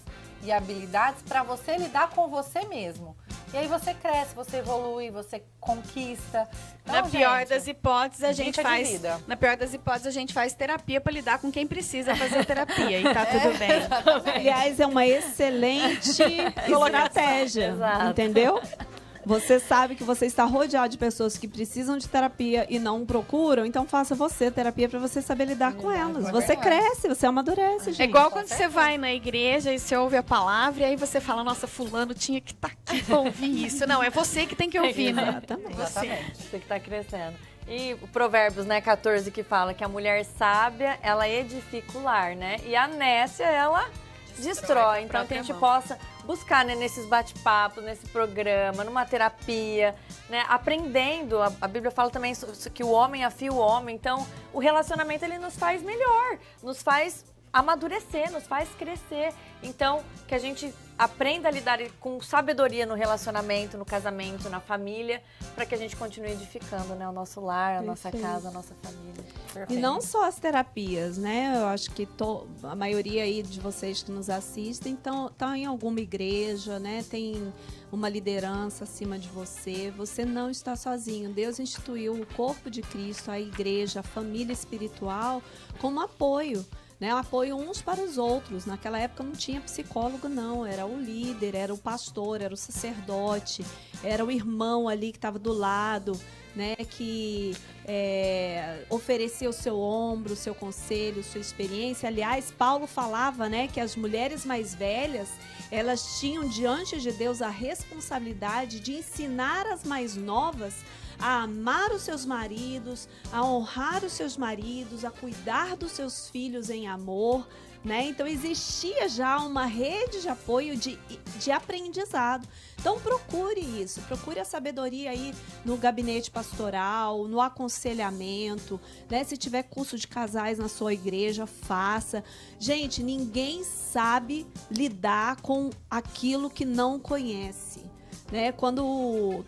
e habilidades para você lidar com você mesmo. E aí você cresce, você evolui, você conquista. Então, Na pior gente, das hipóteses, a gente dica de faz. vida. Na pior das hipóteses, a gente faz terapia para lidar com quem precisa fazer terapia. E tá tudo bem. Aliás, é uma excelente estratégia, Exato. entendeu? Você sabe que você está rodeado de pessoas que precisam de terapia e não procuram, então faça você terapia para você saber lidar com elas. Você cresce, você amadurece, É gente. igual quando você vai na igreja e você ouve a palavra e aí você fala, nossa, fulano tinha que estar aqui pra ouvir isso. Não, é você que tem que ouvir, né? Exatamente. Exatamente. Você que tá crescendo. E o Provérbios, né, 14, que fala que a mulher sábia, ela edifica o lar, né? E a nécia, ela destrói. Então, que a gente possa buscar, né, nesses bate-papos, nesse programa, numa terapia, né, aprendendo. A Bíblia fala também que o homem afia o homem. Então, o relacionamento, ele nos faz melhor, nos faz amadurecer, nos faz crescer. Então, que a gente aprenda a lidar com sabedoria no relacionamento, no casamento, na família, para que a gente continue edificando, né, o nosso lar, a nossa Perfeito. casa, a nossa família. E não só as terapias, né? Eu acho que a maioria aí de vocês que nos assistem estão em alguma igreja, né? Tem uma liderança acima de você. Você não está sozinho. Deus instituiu o corpo de Cristo, a igreja, a família espiritual, como apoio. Né, apoio uns para os outros. Naquela época não tinha psicólogo, não. Era o líder, era o pastor, era o sacerdote, era o irmão ali que estava do lado, né, que oferecia o seu ombro, o seu conselho, sua experiência. Aliás, Paulo falava, né, que as mulheres mais velhas, elas tinham diante de Deus a responsabilidade de ensinar as mais novas a amar os seus maridos, a honrar os seus maridos, a cuidar dos seus filhos em amor, né? Então existia já uma rede de apoio de aprendizado. Então procure isso, procure a sabedoria aí no gabinete pastoral, no aconselhamento, né? Se tiver curso de casais na sua igreja, faça. Gente, ninguém sabe lidar com aquilo que não conhece, né? Quando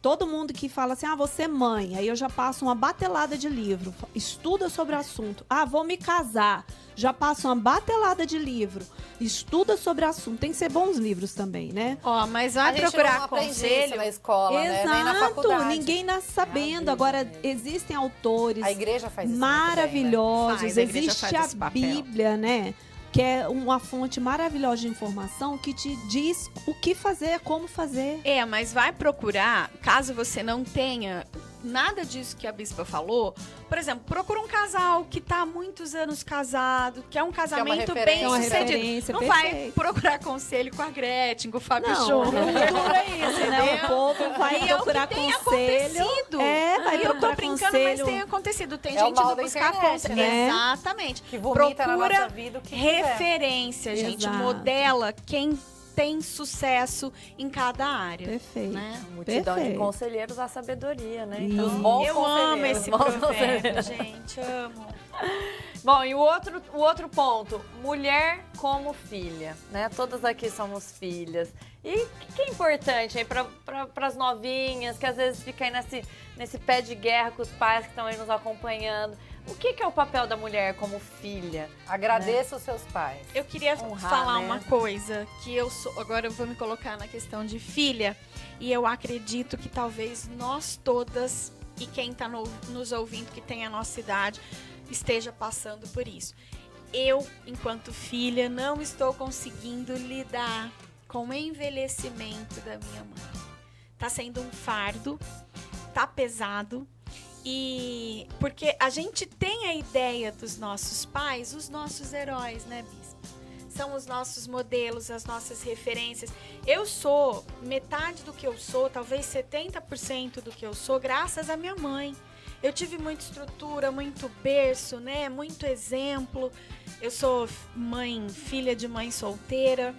todo mundo que fala assim, você é mãe, aí eu já passo uma batelada de livro, estuda sobre o assunto. Vou me casar, já passo uma batelada de livro, estuda sobre o assunto. Tem que ser bons livros também, né? Mas vai procurar conselho na escola, Exato, né? Nem na faculdade. ninguém nasce sabendo. Agora, existem autores A igreja faz isso maravilhosos, muito bem, né? Faz, a igreja existe faz esse a papel. Bíblia, né? Que é uma fonte maravilhosa de informação que te diz o que fazer, como fazer. Mas vai procurar, caso você não tenha nada disso que a Bispa falou. Por exemplo, procura um casal que está há muitos anos casado, que é um casamento bem É uma sucedido. referência, Não vai perfeito. procurar conselho com a Gretchen, com o Fábio Não, Júnior. tudo é isso, né? O povo vai E é o procurar que tem conselho. acontecido. Vai E eu tô procurar brincando, conselho. mas tem acontecido. Tem É o gente mal indo da buscar internet, conselho. né? Exatamente. Que vomita na Procura nossa vida o que quiser. referência, gente. Exato. Modela quem tem sucesso em cada área. Perfeito. Né? Multidão de Perfeito. conselheiros à sabedoria, né? Isso. Os bons Eu amo conselheiros. esse bons provérbio, gente. Amo. Bom, e o outro ponto, mulher como filha, né? Todas aqui somos filhas. E o que é importante aí para as novinhas, que às vezes ficam aí nesse pé de guerra com os pais que estão aí nos acompanhando? O que é o papel da mulher como filha? Agradeça os seus pais. Eu queria Honrar, falar né? uma coisa, que eu sou, agora eu vou me colocar na questão de filha, e eu acredito que talvez nós todas, e quem está nos ouvindo que tem a nossa idade, esteja passando por isso. Eu, enquanto filha, não estou conseguindo lidar com o envelhecimento da minha mãe. Tá sendo um fardo, tá pesado. E porque a gente tem a ideia dos nossos pais, os nossos heróis, né, Bispa? São os nossos modelos, as nossas referências. Eu sou metade do que eu sou, talvez 70% do que eu sou, graças à minha mãe. Eu tive muita estrutura, muito berço, né? Muito exemplo. Eu sou filha de mãe solteira.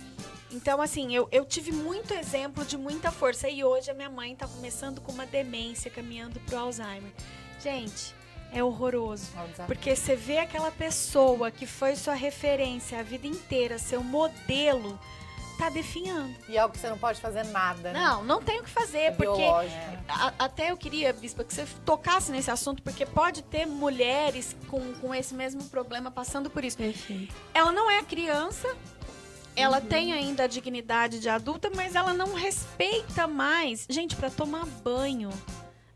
Então, assim, eu tive muito exemplo de muita força. E hoje a minha mãe está começando com uma demência, caminhando pro Alzheimer. Gente, é horroroso. Porque você vê aquela pessoa que foi sua referência a vida inteira, seu modelo, tá definhando. E é algo que você não pode fazer nada, né? Não tem o que fazer, É porque biológico. até eu queria, Bispa, que você tocasse nesse assunto, porque pode ter mulheres com esse mesmo problema passando por isso. Perfeito. Ela não é criança, ela tem ainda a dignidade de adulta, mas ela não respeita mais. Gente, pra tomar banho,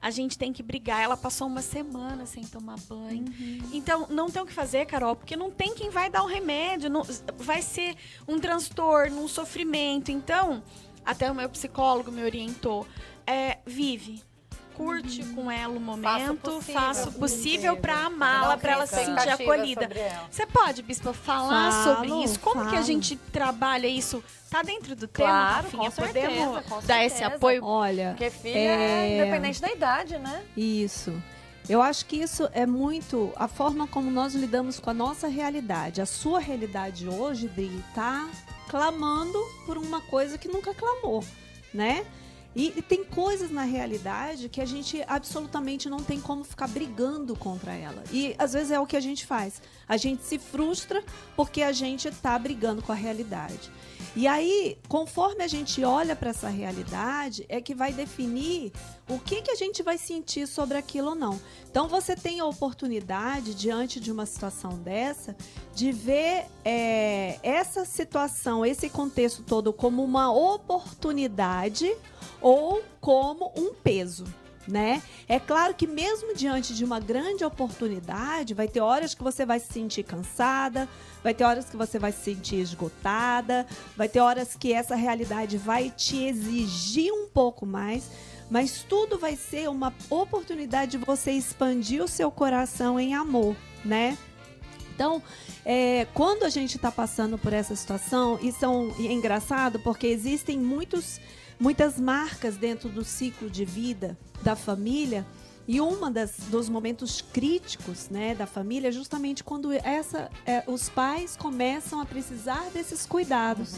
a gente tem que brigar. Ela passou uma semana sem tomar banho. Então, não tem o que fazer, Carol, porque não tem quem vai dar o remédio. Vai ser um transtorno, um sofrimento. Então, até o meu psicólogo me orientou. Vive. Curte com ela o momento, faça o possível para amá-la, para ela se sentir acolhida. Você pode, Bispa, falar sobre isso? Como que a gente trabalha isso? Tá dentro do tema, Rafinha? Podemos dar esse apoio? Olha, Porque filha é independente da idade, né? Isso. Eu acho que isso é muito a forma como nós lidamos com a nossa realidade. A sua realidade hoje, Dri, tá clamando por uma coisa que nunca clamou, né? E tem coisas na realidade que a gente absolutamente não tem como ficar brigando contra ela. E às vezes é o que a gente faz. A gente se frustra porque a gente está brigando com a realidade. E aí, conforme a gente olha para essa realidade, é que vai definir o que a gente vai sentir sobre aquilo ou não. Então, você tem a oportunidade, diante de uma situação dessa, de ver essa situação, esse contexto todo como uma oportunidade ou como um peso, né? É claro que mesmo diante de uma grande oportunidade, vai ter horas que você vai se sentir cansada, vai ter horas que você vai se sentir esgotada, vai ter horas que essa realidade vai te exigir um pouco mais, mas tudo vai ser uma oportunidade de você expandir o seu coração em amor, né? Então, quando a gente está passando por essa situação, e é engraçado porque existem muitas marcas dentro do ciclo de vida da família, e dos momentos críticos, né, da família é justamente quando os pais começam a precisar desses cuidados.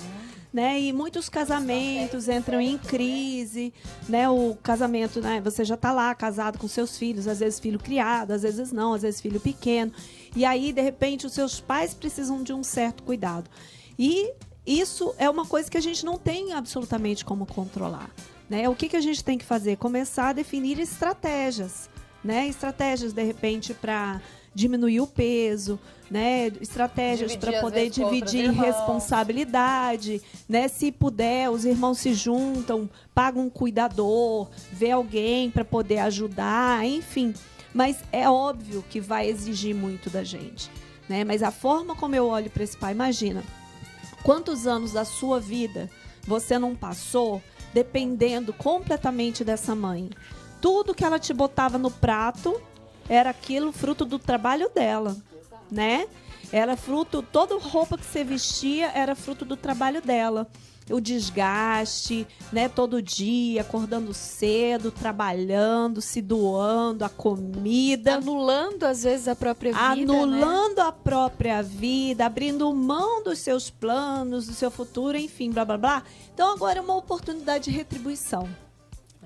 Né? E muitos casamentos entram em crise, né? O casamento, né? Você já está lá casado com seus filhos, às vezes filho criado, às vezes não, às vezes filho pequeno. E aí, de repente, os seus pais precisam de um certo cuidado. E isso é uma coisa que a gente não tem absolutamente como controlar, né? O que a gente tem que fazer? Começar a definir estratégias, né? Estratégias, de repente, para diminuir o peso, né? Estratégias para poder dividir responsabilidade, né? Se puder, os irmãos se juntam, pagam um cuidador, vê alguém para poder ajudar, enfim. Mas é óbvio que vai exigir muito da gente, né? Mas a forma como eu olho para esse pai, imagina, quantos anos da sua vida você não passou dependendo completamente dessa mãe? Tudo que ela te botava no prato era aquilo fruto do trabalho dela, né? Era fruto, toda roupa que você vestia era fruto do trabalho dela. O desgaste, né? Todo dia, acordando cedo, trabalhando, se doando, a comida. Anulando, às vezes, a própria vida, anulando, né? A própria vida, abrindo mão dos seus planos, do seu futuro, enfim, blá, blá, blá. Então, agora é uma oportunidade de retribuição,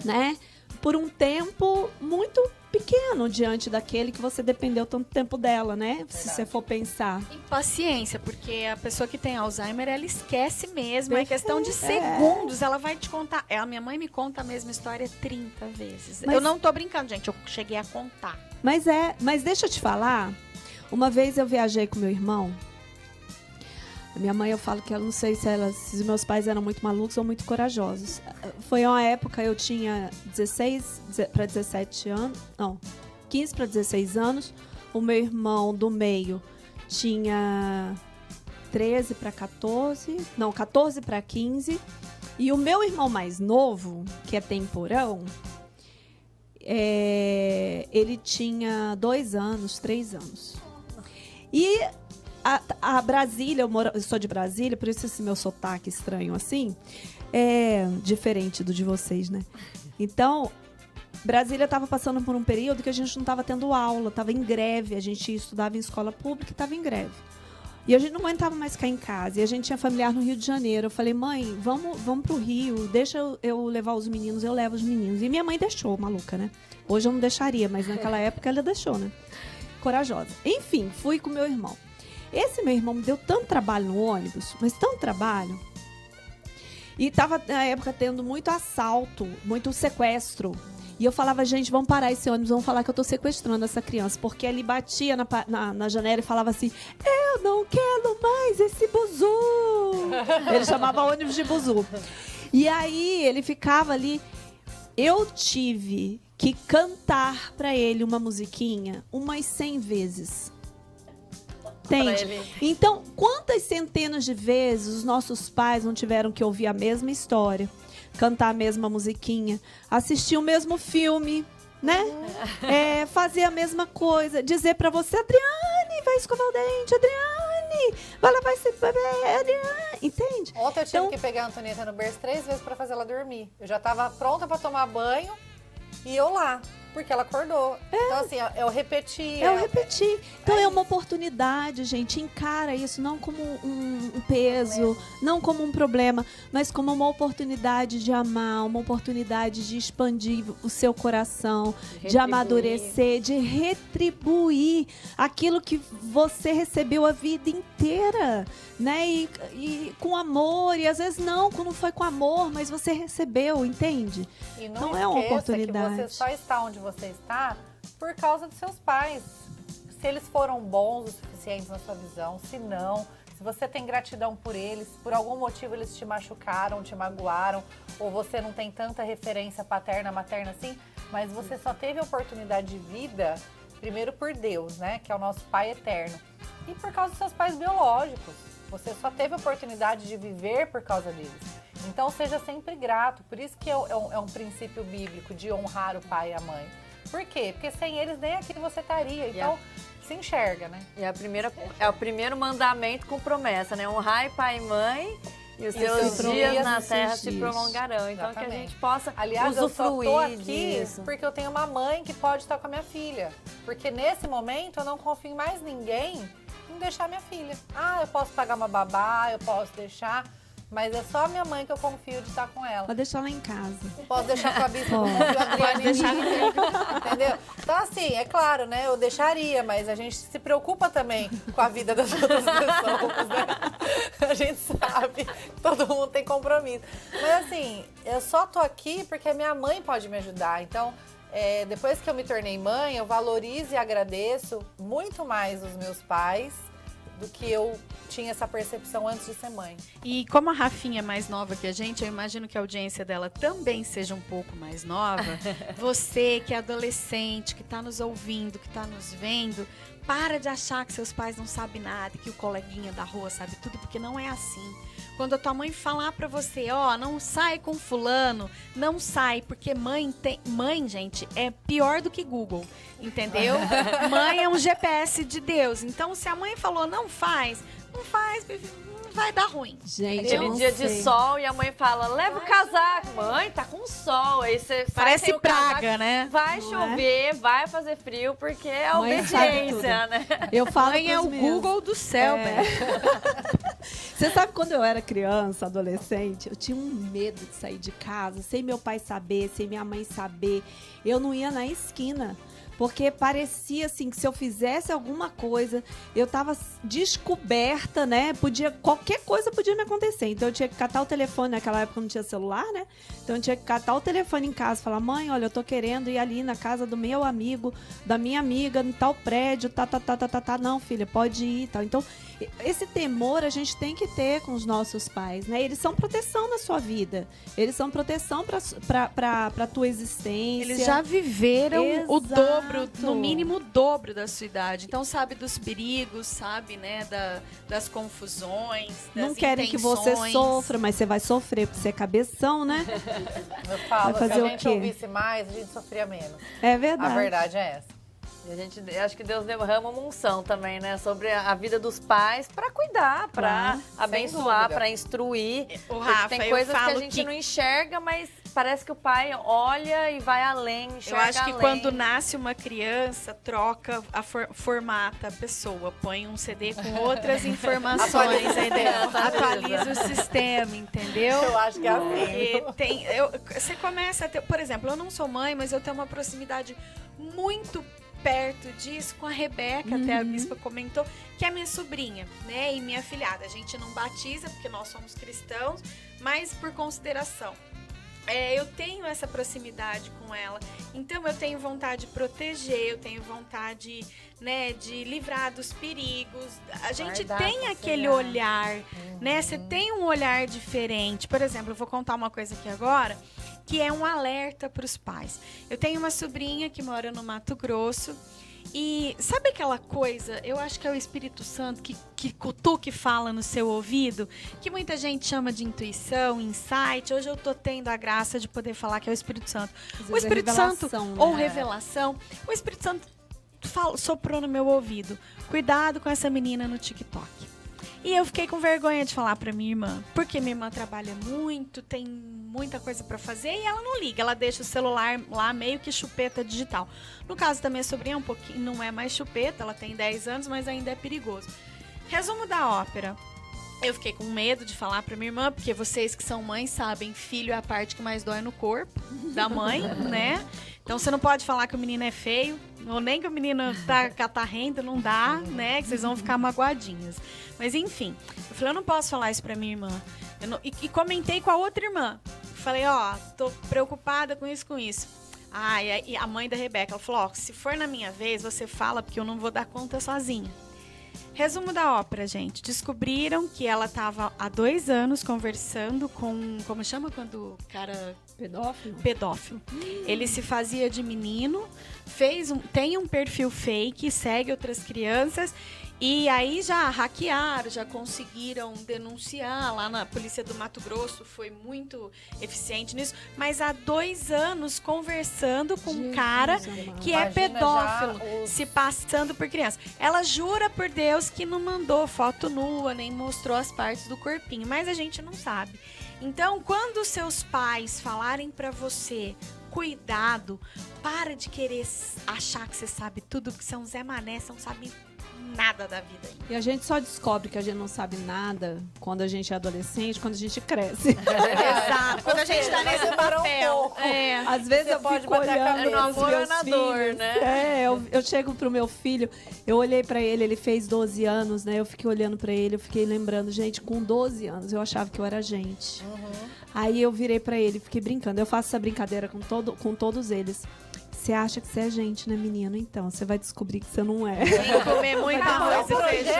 né? Por um tempo muito pequeno diante daquele que você dependeu tanto tempo dela, né? Verdade. Se você for pensar. E paciência, porque a pessoa que tem Alzheimer, ela esquece mesmo. É questão de segundos. Ela vai te contar. A minha mãe me conta a mesma história 30 vezes. Mas eu não tô brincando, gente. Eu cheguei a contar. Mas deixa eu te falar. Uma vez eu viajei com meu irmão. A minha mãe, eu falo que eu não sei se os meus pais eram muito malucos ou muito corajosos. Foi uma época, eu tinha 16 para 17 anos, não, 15 para 16 anos. O meu irmão do meio tinha 13 para 14, não, 14 para 15. E o meu irmão mais novo, que é temporão, ele tinha 2 anos, 3 anos. E a Brasília, eu sou de Brasília, por isso esse meu sotaque estranho assim, é diferente do de vocês, né? Então, Brasília estava passando por um período que a gente não estava tendo aula, estava em greve, a gente estudava em escola pública e estava em greve. E a gente não aguentava mais ficar em casa, e a gente tinha familiar no Rio de Janeiro. Eu falei, mãe, vamos pro Rio, deixa eu levar os meninos, eu levo os meninos. E minha mãe deixou, maluca, né? Hoje eu não deixaria, mas naquela época ela deixou, né? Corajosa. Enfim, fui com meu irmão. Esse meu irmão me deu tanto trabalho no ônibus, mas tanto trabalho, E tava, na época, tendo muito assalto, muito sequestro. E eu falava, gente, vamos parar esse ônibus, vamos falar que eu tô sequestrando essa criança. Porque ele batia na janela e falava assim, eu não quero mais esse buzu. Ele chamava ônibus de buzu. E aí, ele ficava ali. Eu tive que cantar pra ele uma musiquinha umas 100 vezes. Entende? Então, quantas centenas de vezes os nossos pais não tiveram que ouvir a mesma história, cantar a mesma musiquinha, assistir o mesmo filme, né? Fazer a mesma coisa, dizer pra você, Adriane, vai escovar o dente, Adriane, vai lavar esse bebê, Adriane, entende? Ontem eu tive que pegar a Antonieta no berço 3 vezes pra fazer ela dormir. Eu já tava pronta pra tomar banho e eu lá. Porque ela acordou. Então, assim, eu repeti. Eu repeti. Então, é uma oportunidade, gente. Encara isso não como um peso, não como um problema, mas como uma oportunidade de amar, uma oportunidade de expandir o seu coração, de amadurecer, de retribuir aquilo que você recebeu a vida inteira, né? E com amor, e às vezes não foi com amor, mas você recebeu, entende? E não é uma oportunidade. Que você só está onde você está por causa dos seus pais. Se eles foram bons o suficiente na sua visão, se não, se você tem gratidão por eles, por algum motivo eles te machucaram, te magoaram, ou você não tem tanta referência paterna, materna assim, mas você só teve a oportunidade de vida, primeiro por Deus, né, que é o nosso Pai eterno, e por causa dos seus pais biológicos. Você só teve a oportunidade de viver por causa deles. Então, seja sempre grato. Por isso que é um princípio bíblico de honrar o pai e a mãe. Por quê? Porque sem eles nem aqui você estaria. Então, se enxerga, né? E é o primeiro mandamento com promessa, né? Honrar pai e mãe e os seus dias na terra se prolongarão. Então, Exatamente. que a gente possa Aliás, usufruir eu só tô aqui disso. porque eu tenho uma mãe que pode estar com a minha filha. Porque nesse momento eu não confio em mais ninguém em deixar minha filha. Eu posso pagar uma babá, eu posso deixar... Mas é só a minha mãe que eu confio de estar com ela. Pode deixar lá em casa. Posso deixar com a Bispa, confio a Adriane em mim, entendeu? Então, assim, é claro, né? Eu deixaria, mas a gente se preocupa também com a vida das outras pessoas, né? A gente sabe, todo mundo tem compromisso. Mas, assim, eu só tô aqui porque a minha mãe pode me ajudar. Então, depois que eu me tornei mãe, eu valorizo e agradeço muito mais os meus pais do que eu tinha essa percepção antes de ser mãe. E como a Rafinha é mais nova que a gente, eu imagino que a audiência dela também seja um pouco mais nova. Você que é adolescente, que está nos ouvindo, que está nos vendo, para de achar que seus pais não sabem nada, que o coleguinha da rua sabe tudo, porque não é assim. Quando a tua mãe falar pra você, não sai com fulano, não sai, porque mãe, gente, é pior do que Google, entendeu? Mãe é um GPS de Deus. Então, se a mãe falou, não faz, não vai dar ruim. Gente, Aquele dia de sol e a mãe fala, leva o casaco. Mãe, tá com sol. Aí você parece sai praga, casaco, vai Vai chover, vai fazer frio, porque é a Mãe sabe obediência, tudo. né? Eu falo Mãe é o Google do céu, velho. Você sabe, quando eu era criança, adolescente, eu tinha um medo de sair de casa, sem meu pai saber, sem minha mãe saber. Eu não ia na esquina. Porque parecia assim que se eu fizesse alguma coisa, eu tava descoberta, né? Qualquer coisa podia me acontecer. Então eu tinha que catar o telefone, naquela época não tinha celular, né? Então eu tinha que catar o telefone em casa, falar, mãe, olha, eu tô querendo ir ali na casa do meu amigo, da minha amiga, no tal prédio, não, filha, pode ir e tal. Então, esse temor a gente tem que ter com os nossos pais, né? Eles são proteção na sua vida. Eles são proteção pra tua existência. Eles já viveram o Exato. dobro, no mínimo o dobro da sua idade. Então sabe dos perigos, sabe, né, das confusões, das Não querem que você intenções. sofra, mas você vai sofrer porque você é cabeção, né? Eu falo, Vai fazer se a o gente quê? ouvisse mais, a gente sofria menos. É verdade. A verdade é essa. E acho que Deus derrama uma unção também, né? Sobre a vida dos pais para cuidar, para abençoar, para instruir. O Rafa, tem eu coisas que a falo gente que não enxerga, mas parece que o pai olha e vai além, enxerga eu acho que além. quando nasce uma criança, troca, formata a pessoa, põe um CD com outras informações aí dentro, atualiza o sistema, entendeu? Eu acho que é assim. Você começa a ter, por exemplo, eu não sou mãe, mas eu tenho uma proximidade muito perto disso com a Rebeca, até a bispa comentou, que é minha sobrinha, né? E minha afilhada. A gente não batiza, porque nós somos cristãos, mas por consideração. Eu tenho essa proximidade com ela, então eu tenho vontade de proteger, eu tenho vontade, né, de livrar dos perigos. A gente tem aquele olhar, né? Você tem um olhar diferente. Por exemplo, eu vou contar uma coisa aqui agora, que é um alerta para os pais. Eu tenho uma sobrinha que mora no Mato Grosso. E sabe aquela coisa, eu acho que é o Espírito Santo que cutuca e fala no seu ouvido, que muita gente chama de intuição, insight. Hoje eu tô tendo a graça de poder falar que é o Espírito Santo. O Espírito Santo, ou revelação, o Espírito Santo soprou no meu ouvido. Cuidado com essa menina no TikTok. E eu fiquei com vergonha de falar pra minha irmã, porque minha irmã trabalha muito, tem muita coisa pra fazer e ela não liga, ela deixa o celular lá meio que chupeta digital. No caso da minha sobrinha, um pouquinho, não é mais chupeta, ela tem 10 anos, mas ainda é perigoso. Resumo da ópera. Eu fiquei com medo de falar pra minha irmã, porque vocês que são mães sabem, filho é a parte que mais dói no corpo da mãe, né? Então você não pode falar que o menino é feio, ou nem que o menino tá catarrento, não dá, né? Que vocês vão ficar magoadinhas. Mas enfim, eu falei, eu não posso falar isso pra minha irmã. E comentei com a outra irmã. Falei, tô preocupada com isso. E a mãe da Rebeca, ela falou, se for na minha vez, você fala, porque eu não vou dar conta sozinha. Resumo da ópera, gente. Descobriram que ela estava há 2 anos conversando com... Como chama quando o cara... Pedófilo. Ele se fazia de menino, tem um perfil fake, segue outras crianças... E aí já hackearam, já conseguiram denunciar lá na Polícia do Mato Grosso, foi muito eficiente nisso. Mas há 2 anos conversando com um cara que é pedófilo, se passando por criança. Ela jura por Deus que não mandou foto nua, nem mostrou as partes do corpinho, mas a gente não sabe. Então, quando seus pais falarem pra você, cuidado, para de querer achar que você sabe tudo, porque você é um Zé Mané, você não sabe nada da vida. E a gente só descobre que a gente não sabe nada quando a gente é adolescente, quando a gente cresce. Exato. Quando a gente tá nesse papel. Às vezes eu pode fico bater a olhando cabeça. os meus na filhos. dor, né? Eu chego pro meu filho, eu olhei pra ele, ele fez 12 anos, né? Eu fiquei olhando pra ele, eu fiquei lembrando, gente, com 12 anos eu achava que eu era gente. Aí eu virei pra ele, fiquei brincando. Eu faço essa brincadeira com todos eles. Você acha que você é gente, né, menino? Então, você vai descobrir que você não é. Tem que comer muito arroz e feijão.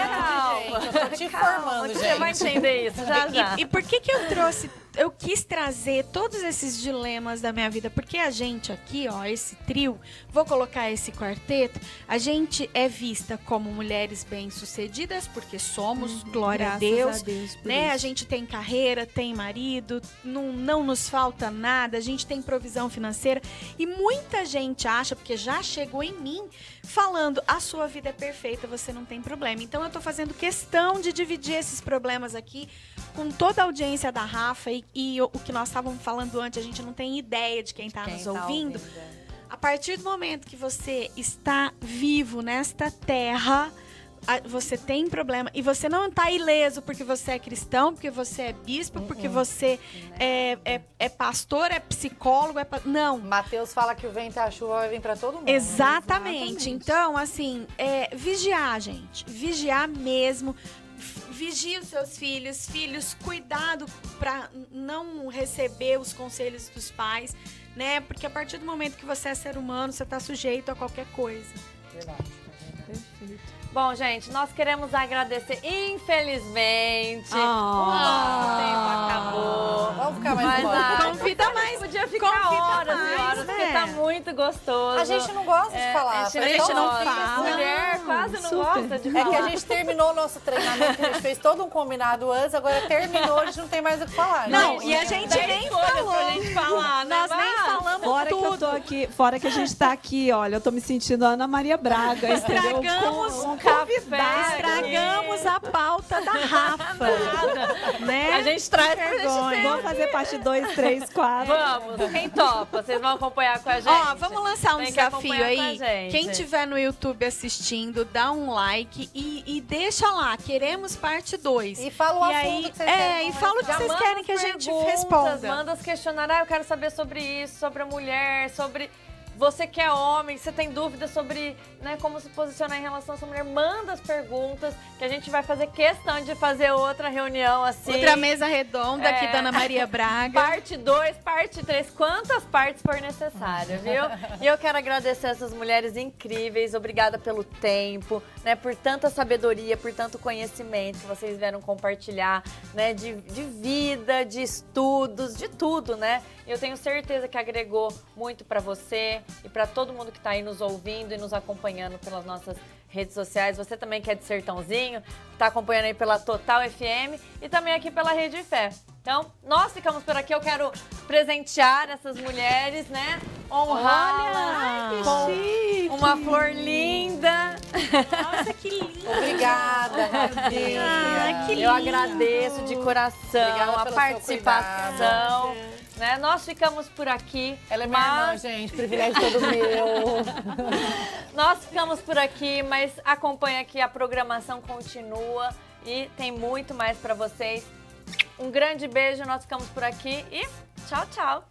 Gente, eu tô te informando, gente. Você vai entender isso já. E por que eu trouxe... Eu quis trazer todos esses dilemas da minha vida, porque a gente aqui, esse trio, vou colocar esse quarteto, a gente é vista como mulheres bem-sucedidas, porque somos, glória a Deus, né? A gente tem carreira, tem marido, não nos falta nada, a gente tem provisão financeira, e muita gente acha, porque já chegou em mim, falando, a sua vida é perfeita, você não tem problema. Então eu tô fazendo questão de dividir esses problemas aqui com toda a audiência da Rafa e o que nós estávamos falando antes, a gente não tem ideia de quem está nos ouvindo. A partir do momento que você está vivo nesta terra, você tem problema. E você não está ileso porque você é cristão, porque você é bispo, porque você é pastor, é psicólogo. Não. Mateus fala que o vento e a chuva vai vir para todo mundo. Exatamente. Então, assim, vigiar, gente. Vigiar mesmo. Vigie os seus filhos, cuidado para não receber os conselhos dos pais, né? Porque a partir do momento que você é ser humano, você está sujeito a qualquer coisa. Verdade. Perfeito. Bom, gente, nós queremos agradecer, infelizmente, o Ah. nosso tempo acabou. Vamos ficar mais Mas embora. Convida mais. Podia ficar Convida horas mais, e horas, porque né? tá muito gostoso. A gente não gosta de falar. A gente não fala. Mulher quase não super. gosta de É falar. que a gente terminou o nosso treinamento, a gente fez todo um combinado antes, agora terminou, a gente não tem mais o que falar. Não, gente. e a gente nem coisas falou. pra gente falar, né, Nós nem Vá? falamos Fora que eu tudo. tô aqui, fora que a gente tá aqui, olha, eu tô me sentindo Ana Maria Braga, entendeu? Estragamos Com um café. Estragamos a pauta da Rafa. Né? A gente traz pra gente vergonha. ter. Vamos fazer parte 2, 3, 4. Vamos, quem topa? Vocês vão acompanhar com a gente? Ó, vamos lançar um Tem que desafio acompanhar com a aí. gente. Quem tiver no YouTube assistindo, dá um like e deixa lá. Queremos parte 2. E fala o assunto aí, que vocês querem. e fala o que Já vocês manda querem as que a gente perguntas, responda. Manda os questionários. Eu quero saber sobre isso, sobre a mulher, sobre... Você que é homem, você tem dúvidas sobre, né, como se posicionar em relação à sua mulher, manda as perguntas, que a gente vai fazer questão de fazer outra reunião assim. Outra mesa redonda aqui da Ana Maria Braga. Parte 2, parte 3, quantas partes for necessário, viu? E eu quero agradecer essas mulheres incríveis, obrigada pelo tempo, né, por tanta sabedoria, por tanto conhecimento que vocês vieram compartilhar, né, de vida, de estudos, de tudo, né? Eu tenho certeza que agregou muito para você e para todo mundo que está aí nos ouvindo e nos acompanhando pelas nossas redes sociais. Você também que é de Sertãozinho, está acompanhando aí pela Total FM e também aqui pela Rede Fé. Então, nós ficamos por aqui. Eu quero presentear essas mulheres, né? Honrá-las com uma flor linda. Nossa, que linda! Obrigada, Rafinha. Ah, que Eu lindo. agradeço de coração Obrigada a pelo seu participação. Né? Nós ficamos por aqui. Ela é minha irmã, gente. Privilégio todo meu. Nós ficamos por aqui, mas acompanha aqui, a programação continua e tem muito mais para vocês. Um grande beijo, nós ficamos por aqui e tchau, tchau.